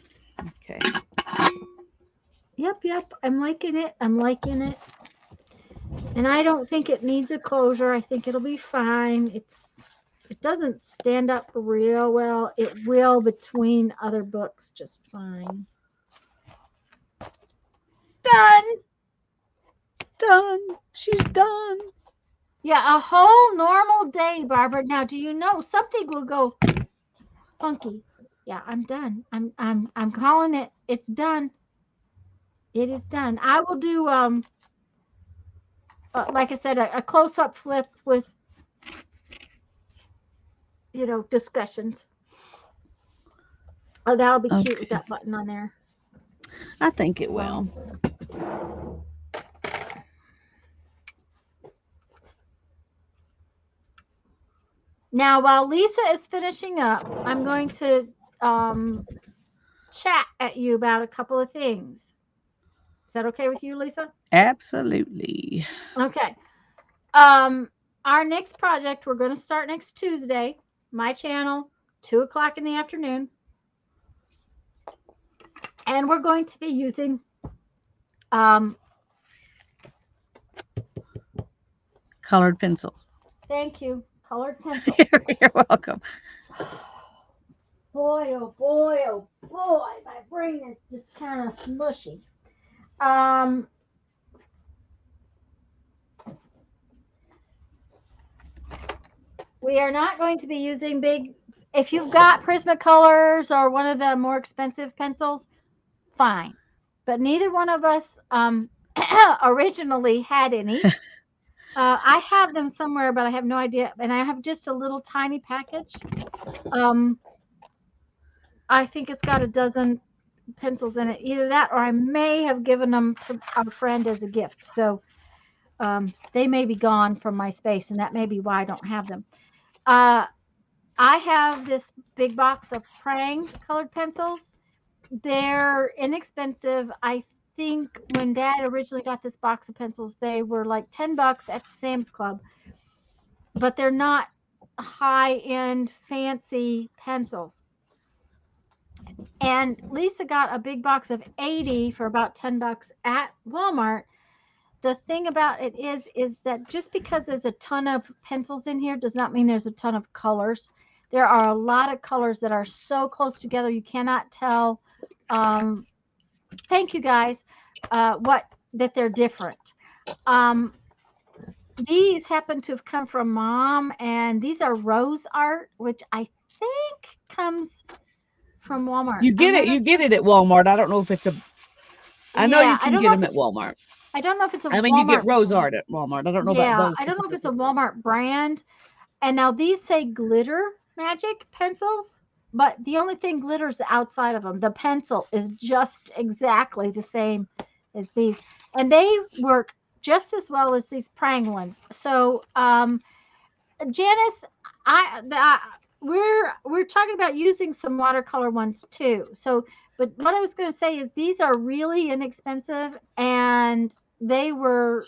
Okay. Yep. I'm liking it. And I don't think it needs a closure. I think it'll be fine. It doesn't stand up real well. It will between other books just fine. Done. She's done. Yeah, a whole normal day, Barbara. Now, do you know something will go funky? Yeah, I'm done. I'm calling it. It's done. It is done. I will do like I said, a close-up flip with discussions. Oh, that'll be cute with that button on there. I think it will. Now, while Lisa is finishing up, I'm going to chat at you about a couple of things. Is that okay with you, Lisa? Absolutely. Okay. Our next project, we're going to start next Tuesday. My channel, 2 o'clock in the afternoon. And we're going to be using colored pencils. Thank you. Colored pencils. You're welcome. Boy, oh boy, oh boy, my brain is just kind of smushy. We are not going to be using big, if you've got Prismacolors or one of the more expensive pencils, fine. But neither one of us originally had any. I have them somewhere, but I have no idea. And I have just a little tiny package. I think it's got a dozen pencils in it. Either that or I may have given them to a friend as a gift. So they may be gone from my space, and that may be why I don't have them. I have this big box of Prang colored pencils. They're inexpensive. I think when Dad originally got this box of pencils, they were like $10 at Sam's Club. But they're not high-end fancy pencils. And Lisa got a big box of 80 for about $10 at Walmart. The thing about it is that just because there's a ton of pencils in here does not mean there's a ton of colors. There are a lot of colors that are so close together you cannot tell. Thank you guys. That they're different. These happen to have come from Mom, and these are rose art, which I think comes from Walmart. You get it at Walmart. I don't know if it's a. I know you can get them at Walmart. I don't know if it's a. I mean, Walmart you get rose art at Walmart. I don't know about those. I don't know if it's a Walmart brand. And now these say Glitter Magic pencils, but the only thing glitters the outside of them. The pencil is just exactly the same as these, and they work just as well as these Prang ones. So, Janice, we're talking about using some watercolor ones too. So, but what I was going to say is these are really inexpensive, and they were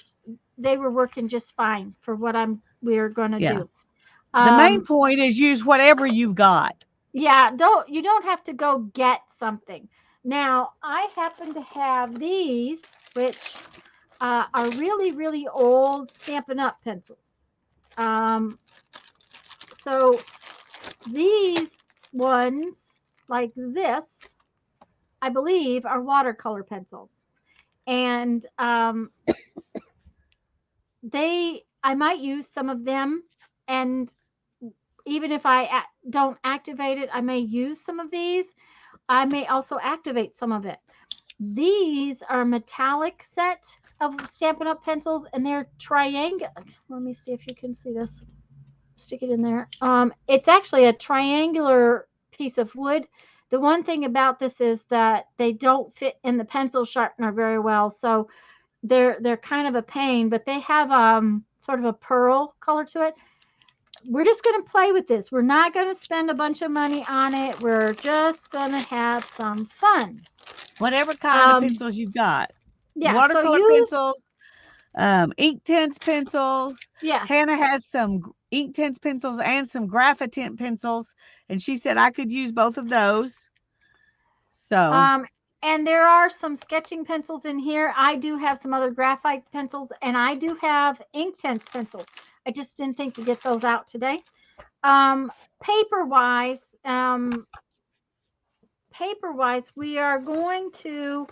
working just fine for what we're going to do. The main Um, point is use whatever you've got. yeah, you don't have to go get something. Now, I happen to have these, which are really, really old Stampin' Up pencils. Um, so these ones, like this, I believe, are watercolor pencils. And I might use some of them. And even if I don't activate it, I may use some of these. I may also activate some of it. These are metallic set of Stampin' Up pencils, and they're triangular. Let me see if you can see this. Stick it in there. It's actually a triangular piece of wood. The one thing about this is that they don't fit in the pencil sharpener very well, so they're kind of a pain. But they have sort of a pearl color to it. We're just going to play with this. We're not going to spend a bunch of money on it. We're just going to have some fun. Whatever kind of pencils you've got. Yeah, so Watercolor use, pencils, Inktense pencils. yes. Hannah has some Inktense pencils and some Graphite pencils, and she said I could use both of those. So, And there are some sketching pencils in here. I do have some other graphite pencils, and I do have Inktense pencils. I just didn't think to get those out today. Paper-wise, we are going to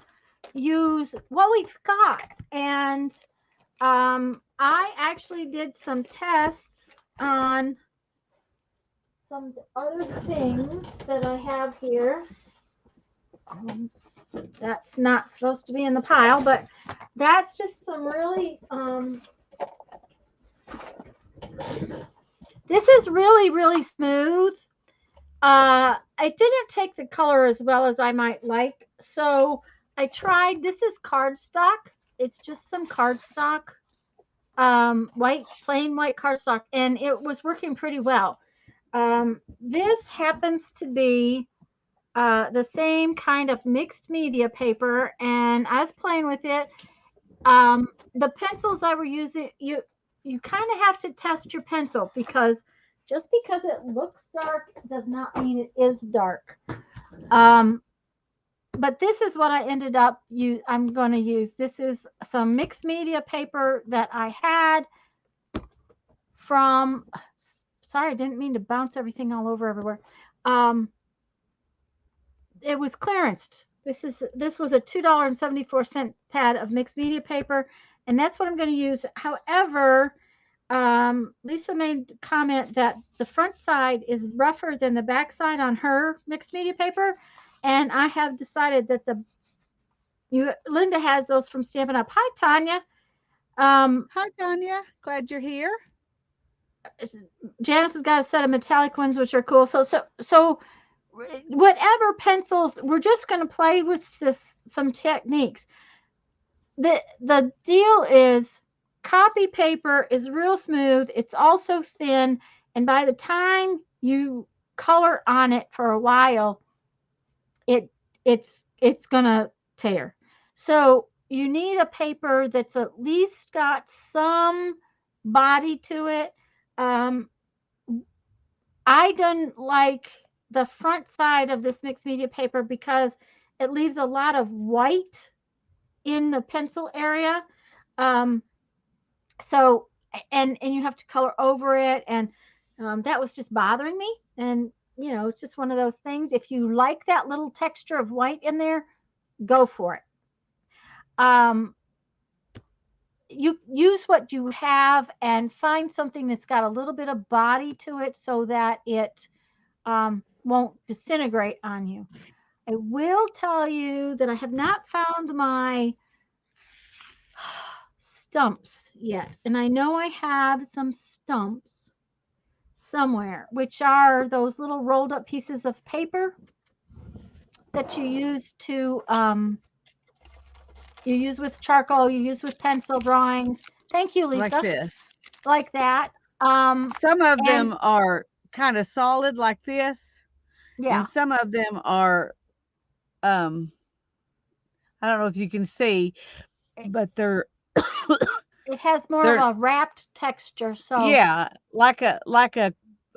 use what we've got. And I actually did some tests on some other things that I have here. That's not supposed to be in the pile, but that's just some really, this is really, really smooth. I didn't take the color as well as I might like, so I tried, this is cardstock. It's just some cardstock, plain white cardstock, and it was working pretty well. This happens to be the same kind of mixed media paper, and I was playing with it. The pencils I were using, you kind of have to test your pencil, because just because it looks dark does not mean it is dark. But this is what I ended up I'm going to use. This is some mixed media paper that I had from, sorry, I didn't mean to bounce everything all over everywhere. It was clearanced. This was a $2.74 pad of mixed media paper, and that's what I'm going to use. However, Lisa made a comment that the front side is rougher than the back side on her mixed media paper, and I have decided that Linda has those from Stampin' Up. Hi, Tanya. hi, Tanya. Glad you're here. Janice has got a set of metallic ones, which are cool. So whatever pencils, we're just going to play with some techniques. The deal is, copy paper is real smooth. It's also thin, and by the time you color on it for a while, it's going to tear. So you need a paper that's at least got some body to it. I don't like the front side of this mixed media paper because it leaves a lot of white in the pencil area. So, and you have to color over it, and that was just bothering me. And it's just one of those things. If you like that little texture of white in there, go for it. You use what you have and find something that's got a little bit of body to it so that it won't disintegrate on you. I will tell you that I have not found my stumps yet, and I know I have some stumps somewhere, which are those little rolled up pieces of paper that you use you use with charcoal, you use with pencil drawings. Thank you, Lisa. Like this. Like that. Some of them are kind of solid like this. Yeah. And some of them are, I don't know if you can see, but they're it has more of a wrapped texture. So yeah, like a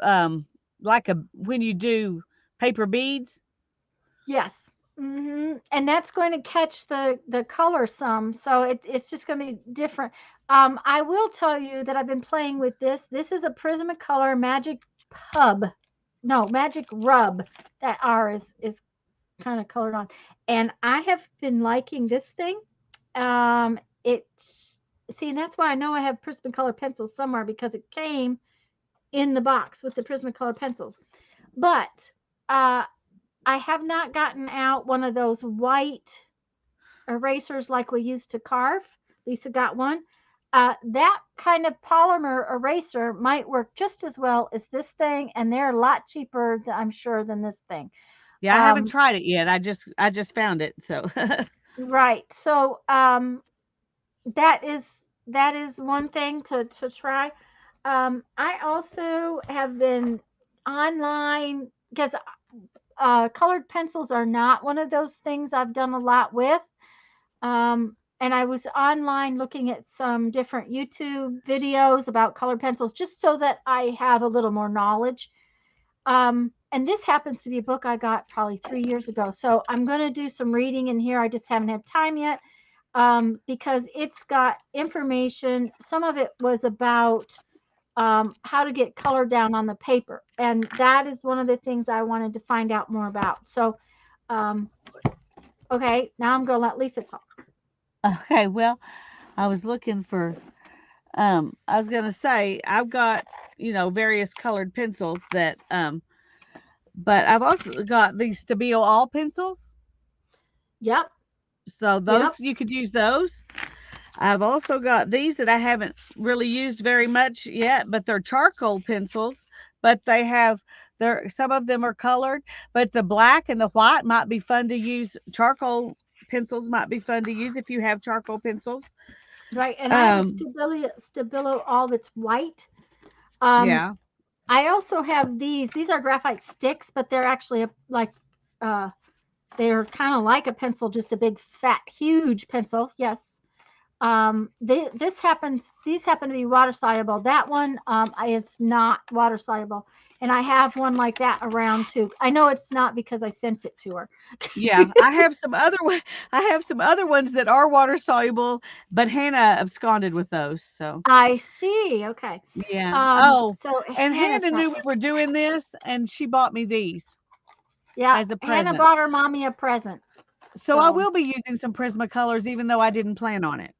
like when you do paper beads. Yes. And that's going to catch the color some, so it's just going to be different. I will tell you that I've been playing with this. This is a Prismacolor Magic Pub. No, Magic Rub. That R is kind of colored on. And I have been liking this thing. It's see, and that's why I know I have Prismacolor pencils somewhere, because it came in the box with the Prismacolor pencils. But I have not gotten out one of those white erasers like we used to carve. Lisa got one. That kind of polymer eraser might work just as well as this thing, and they're a lot cheaper, I'm sure, than this thing. Yeah, I haven't tried it yet. I just found it. So Right. So that is one thing to try. I also have been online, because colored pencils are not one of those things I've done a lot with. And I was online looking at some different YouTube videos about colored pencils, just so that I have a little more knowledge. And this happens to be a book I got probably 3 years ago. So I'm going to do some reading in here. I just haven't had time yet, because it's got information. Some of it was about how to get color down on the paper. And that is one of the things I wanted to find out more about. So, okay, now I'm going to let Lisa talk. okay, well, I was looking for I was gonna say I've got, various colored pencils that but I've also got these Stabilo all pencils. Yep. So those you could use those. I've also got these that I haven't really used very much yet, but they're charcoal pencils, but some of them are colored, but the black and the white might be fun to use. Charcoal pencils might be fun to use if you have charcoal pencils. Right. And I have a Stabilo all that's white. Yeah. I also have these. These are graphite sticks, but they're actually they're kind of like a pencil, just a big, fat, huge pencil. Yes. These happen to be water soluble. That one is not water soluble, and I have one like that around too. I know it's not, because I sent it to her. Yeah, I have some other ones that are water soluble, but Hannah absconded with those. So I see. Okay. yeah. Oh, So and Hannah's Hannah not. knew we were doing this, and she bought me these Yeah, as a Hannah present. bought her mommy a present. So I will be using some Prismacolors, even though I didn't plan on it.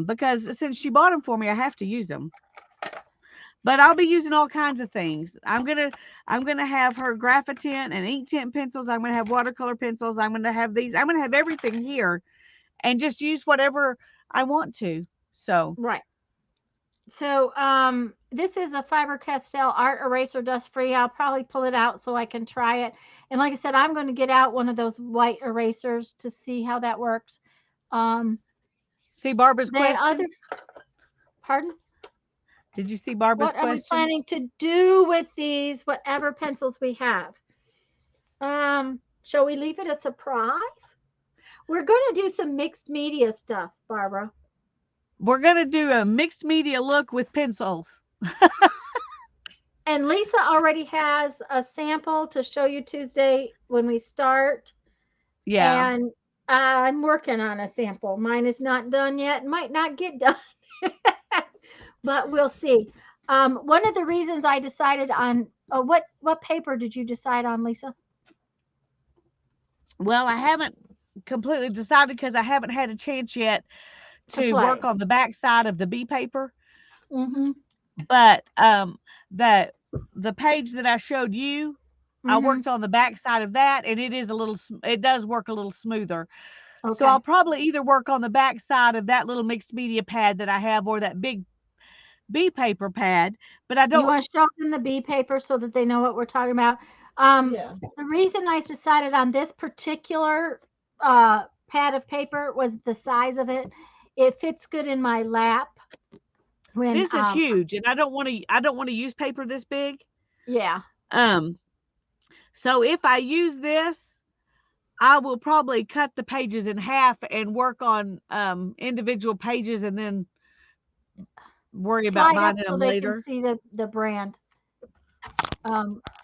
Because since she bought them for me, I have to use them. But I'll be using all kinds of things. I'm gonna have her graphite and ink tint pencils. I'm gonna have watercolor pencils. I'm gonna have these. I'm gonna have everything here, and just use whatever I want to. So Right. So this is a Faber-Castell art eraser, dust free. I'll probably pull it out so I can try it. And like I said, I'm going to get out one of those white erasers to see how that works. See Barbara's question? Pardon? Did you see Barbara's What are we question? planning to do with these, whatever pencils we have? Shall we leave it a surprise? We're going to do some mixed media stuff, Barbara. We're going to do a mixed media look with pencils. And Lisa already has a sample to show you Tuesday when we start. Yeah. And I'm working on a sample. Mine is not done yet. Might not get done. But we'll see. One of the reasons I decided on what paper did you decide on, Lisa? Well, I haven't completely decided, because I haven't had a chance yet to work on the back side of the B paper. Mm-hmm. But the page that I showed you, I worked on the back side of that, and it does work a little smoother. Okay. So I'll probably either work on the back side of that little mixed media pad that I have, or that big B paper pad. But I don't. You want to show them the B paper so that they know what we're talking about? Yeah. The reason I decided on this particular pad of paper was the size of it. It fits good in my lap. This is huge, and I don't want to use paper this big. Yeah. So if I use this, I will probably cut the pages in half and work on individual pages, and then worry about binding them later. So they can see the brand.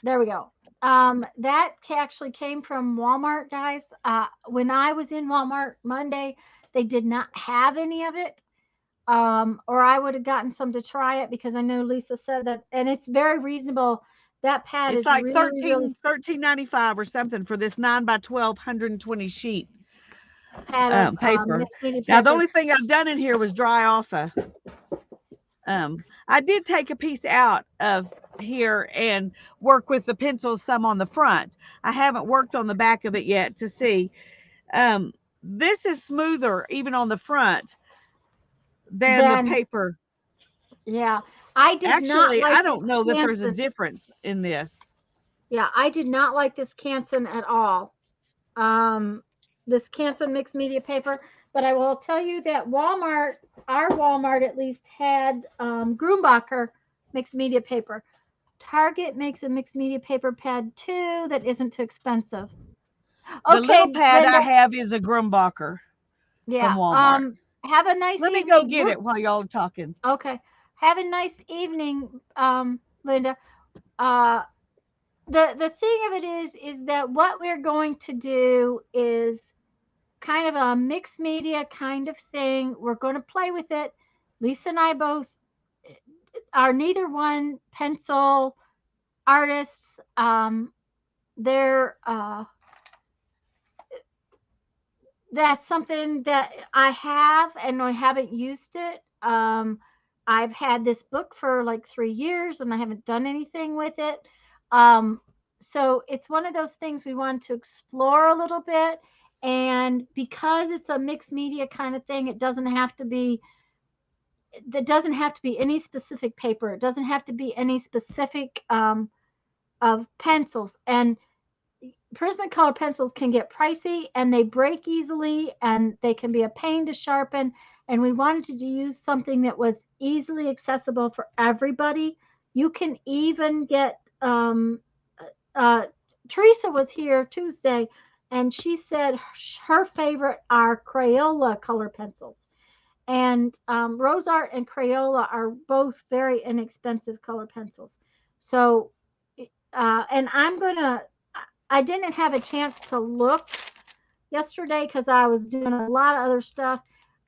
There we go. That actually came from Walmart, guys. When I was in Walmart Monday, they did not have any of it. Or I would have gotten some to try it because I know Lisa said that, and it's very reasonable. That pad It's is like really, really $13.95 or something for this 9 by 12 120 sheet pad of paper. mixed media Now the paper. only thing I've done in here was dry off I did take a piece out of here and work with the pencils some on the front. I haven't worked on the back of it yet to see. This is smoother even on the front than the Then, paper. yeah, I did not Actually, like I this don't know that there's a Canson. difference in this. Yeah, I did not like this Canson at all. This Canson mixed media paper, but I will tell you that Walmart, our Walmart at least, had Grumbacher mixed media paper. Target makes a mixed media paper pad too that isn't too expensive. The little Okay, pad I Linda. have is a Grumbacher from Yeah. Walmart. Have a nice Let me go evening. get it while y'all are talking. Okay. Have a nice evening, Linda. Uh, the thing of it is that what we're going to do is kind of a mixed media kind of thing. We're going to play with it. Lisa and I both are neither one pencil artists. They're That's something that I have and I haven't used it. I've had this book for like 3 years and I haven't done anything with it. Um, so it's one of those things we want to explore a little bit. And because it's a mixed media kind of thing, it doesn't have to be, there doesn't have to be any specific paper. It doesn't have to be any specific of pencils. And Prismacolor pencils can get pricey and they break easily and they can be a pain to sharpen. And we wanted to use something that was easily accessible for everybody. You can even get, Teresa was here Tuesday and she said her favorite are Crayola color pencils. And Rose Art and Crayola are both very inexpensive color pencils. So, and I didn't have a chance to look yesterday because I was doing a lot of other stuff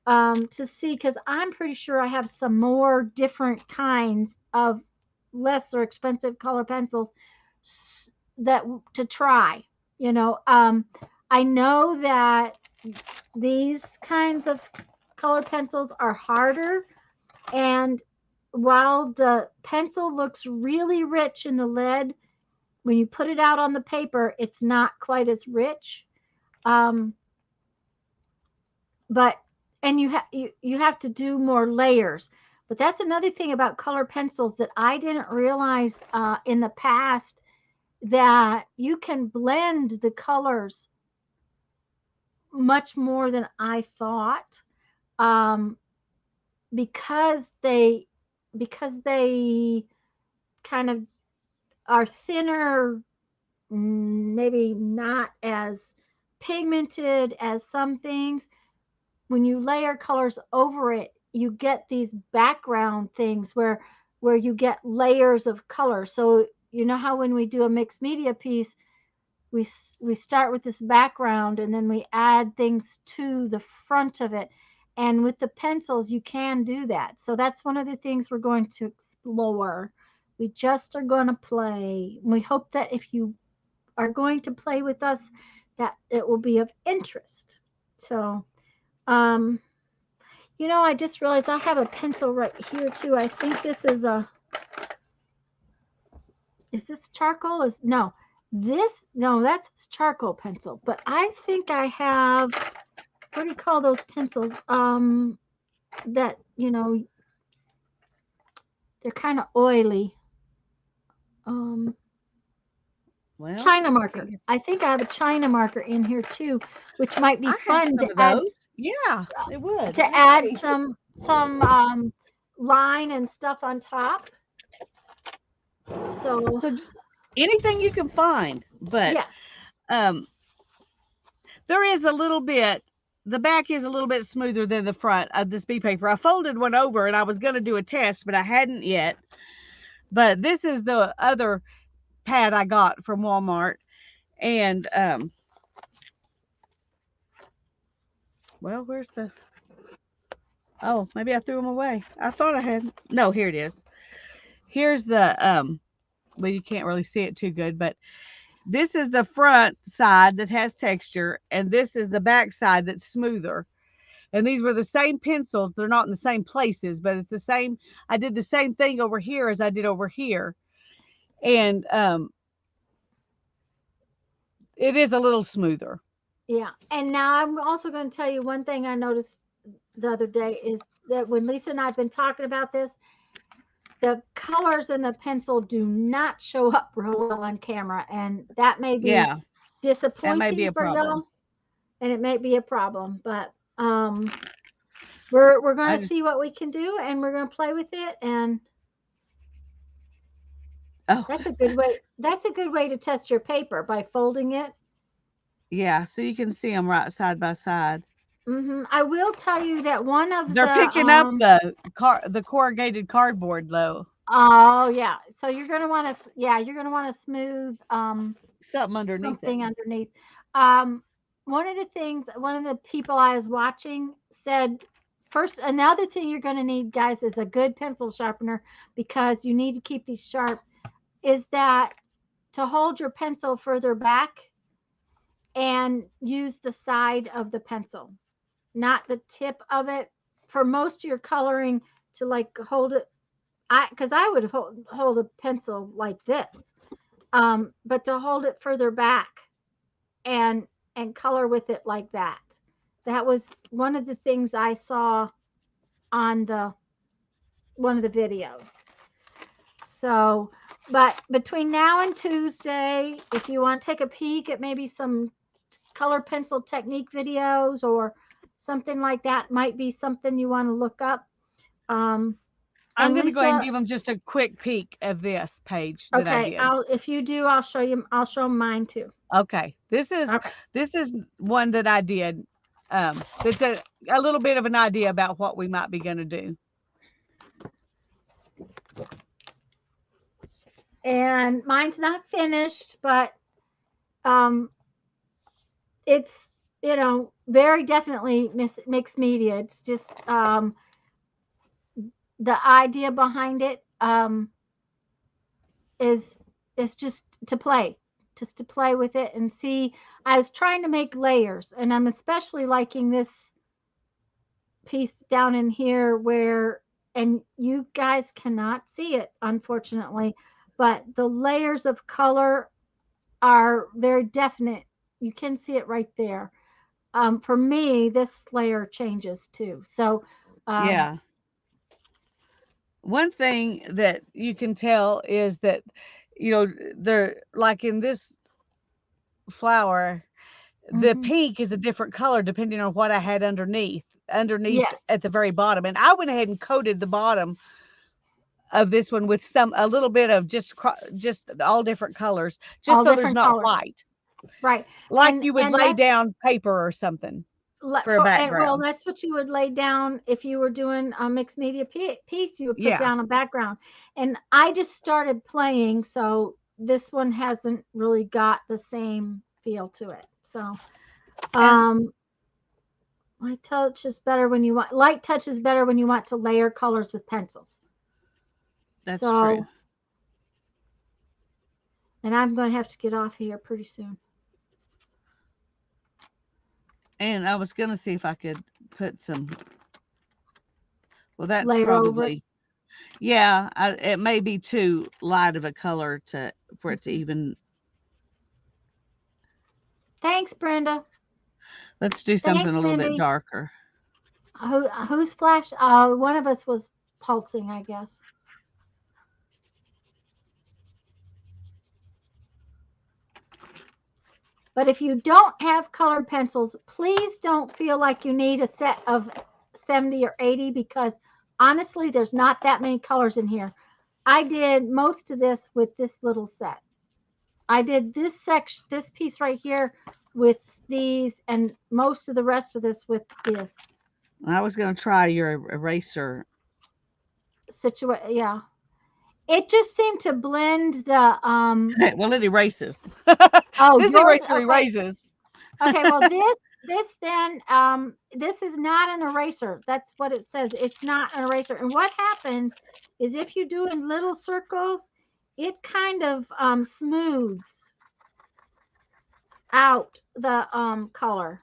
to see, because I'm pretty sure I have some more different kinds of less or expensive color pencils that to try. I know that these kinds of color pencils are harder, and while the pencil looks really rich in the lead, when you put it out on the paper, it's not quite as rich. Um, but and you have to do more layers. But that's another thing about color pencils that I didn't realize in the past, that you can blend the colors much more than I thought, um, because they kind of are thinner, maybe not as pigmented as some things. When you layer colors over it, you get these background things where you get layers of color. So you know how when we do a mixed media piece, we start with this background and then we add things to the front of it. And with the pencils, you can do that. So that's one of the things we're going to explore. We just are going to play. We hope that if you are going to play with us, that it will be of interest. So, um, I just realized I have a pencil right here too. I think this is is this charcoal? No, that's charcoal pencil. But I think I have, what do you call those pencils? That, they're kind of oily. Well, China marker. I think I have a China marker in here too, which might be I have fun some to of add those. Yeah, it would. to Let me add see. some line and stuff on top. So So just anything you can find, but yes, um, there is a little bit. The back is a little bit smoother than the front of this B paper. I folded one over and I was going to do a test, but I hadn't yet. But this is the other pad I got from Walmart. And well, where's the, oh, maybe I threw them away. I thought I had, no, here it is. Here's the well, you can't really see it too good, but this is the front side that has texture, and this is the back side that's smoother. And these were the same pencils. They're not in the same places, but it's the same. I did the same thing over here as I did over here. And it is a little smoother. Yeah. And now I'm also going to tell you one thing I noticed the other day is that when Lisa and I have been talking about this, the colors in the pencil do not show up real well on camera. And that may be Yeah, that may be disappointing a for problem. y'all. And it may be a problem. But we're going I to just, see what we can do, and we're going to play with it. And oh, that's a good way. That's a good way to test your paper by folding it. yeah. So you can see them right side by side. I will tell you that one of They're the picking up the corrugated cardboard though. oh yeah, so you're gonna want to you're gonna want to smooth Something underneath it. something underneath. Um, one of the things, one of the people I was watching said, first, another thing you're gonna need, guys, is a good pencil sharpener because you need to keep these sharp. Is that to hold your pencil further back and use the side of the pencil, not the tip of it. For most of your coloring, to like hold it, because I would hold a pencil like this, but to hold it further back and color with it like that. That was one of the things I saw on the one of the videos. So, but between now and Tuesday, if you want to take a peek at maybe some color pencil technique videos or something like that, might be something you want to look up. I'm And going to go ahead and Lisa, give them just a quick peek of this page that I okay, did. if you do, I'll show you. I'll show mine too. Okay, this is one that I did. That's a little bit of an idea about what we might be going to do. And mine's not finished, but it's very definitely mixed media. It's just the idea behind it is just to play, with it and see. I was trying to make layers, and I'm especially liking this piece down in here where, and you guys cannot see it unfortunately, but the layers of color are very definite. You can see it right there. For me, this layer changes too. So Yeah. One thing that you can tell is that, they're like in this flower, the pink is a different color depending on what I had underneath yes, at the very bottom. And I went ahead and coated the bottom of this one with a little bit of just all different colors, just all so there's different not colors, white, right? like you would And lay that's down paper or something for a well, background. that's what you would lay down if you were doing a mixed media piece. You would put Yeah. down a background, and I just started playing, so this one hasn't really got the same feel to it. So, And light touch is better when you want to layer colors with pencils. that's So, true. and I'm going to have to get off here pretty soon. And I was going to see if I could put some, well, that's Layer over it. probably, yeah, it may be too light of a color for it to even. Thanks, Brenda. Let's do something Thanks, a little bit Mindy. darker. Who's flash? One of us was pulsing, I guess. But if you don't have colored pencils, please don't feel like you need a set of 70 or 80 because honestly, there's not that many colors in here. I did most of this with this little set. I did this piece right here with these, and most of the rest of this with this. I was going to try your eraser. Yeah. It just seemed to blend the Well, it erases. oh, This yours, eraser okay. erases. Okay, well this then this is not an eraser. That's what it says. It's not an eraser. And what happens is if you do in little circles, it kind of smooths out the color.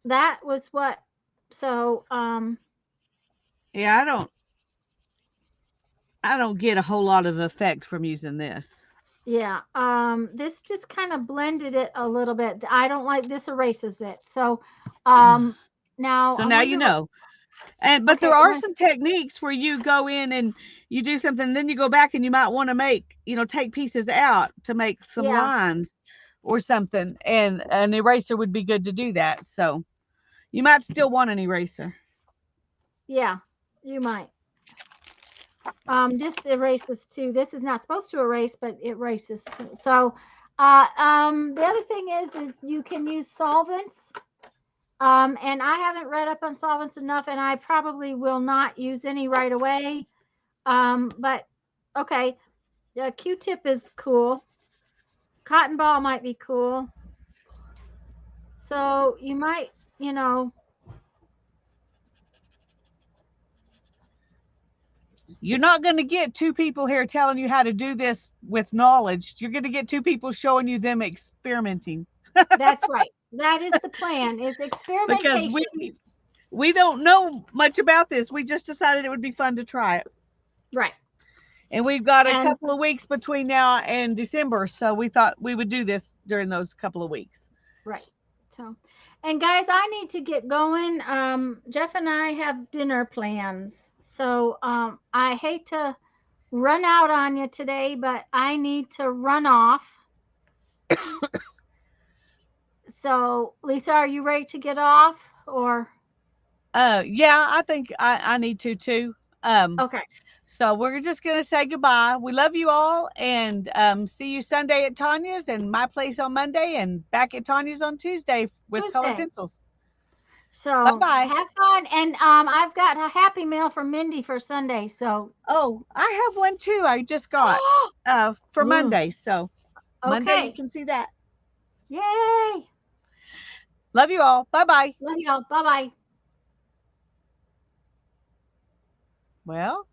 That was what, so Yeah, I don't get a whole lot of effect from using this. yeah, this just kind of blended it a little bit. I don't like this erases it. So now So I now you wonder what, know. But okay, there are some techniques where you go in and you do something, and then you go back and you might want to make, take pieces out to make some yeah, lines or something. And an eraser would be good to do that. So you might still want an eraser. yeah, you might. This erases too. This is not supposed to erase, but it erases. So, the other thing is you can use solvents. And I haven't read up on solvents enough, and I probably will not use any right away. But okay, Q-tip is cool. Cotton ball might be cool. So you might, you know, You're not going to get two people here telling you how to do this with knowledge. You're going to get two people showing you them experimenting. that's right. That is the plan. Is Because experimentation. we don't know much about this. We just decided it would be fun to try it. Right. And we've got a And couple of weeks between now and December, so we thought we would do this during those couple of weeks. right. So, and guys, I need to get going. Jeff and I have dinner plans. So, I hate to run out on you today, but I need to run off. So, Lisa, are you ready to get off or Yeah, I think I need to too. okay. So we're just gonna say goodbye. We love you all, and see you Sunday at Tanya's and my place on Monday, and back at Tanya's on Tuesday with colored Tuesday. pencils. Bye So, bye. have fun and I've got a happy mail from Mindy for Sunday. So, Oh, I have one too. I just got for ooh, Monday. So Monday you okay. can see that. Yay. Love you all. Bye bye. Love y'all. Bye-bye. Well.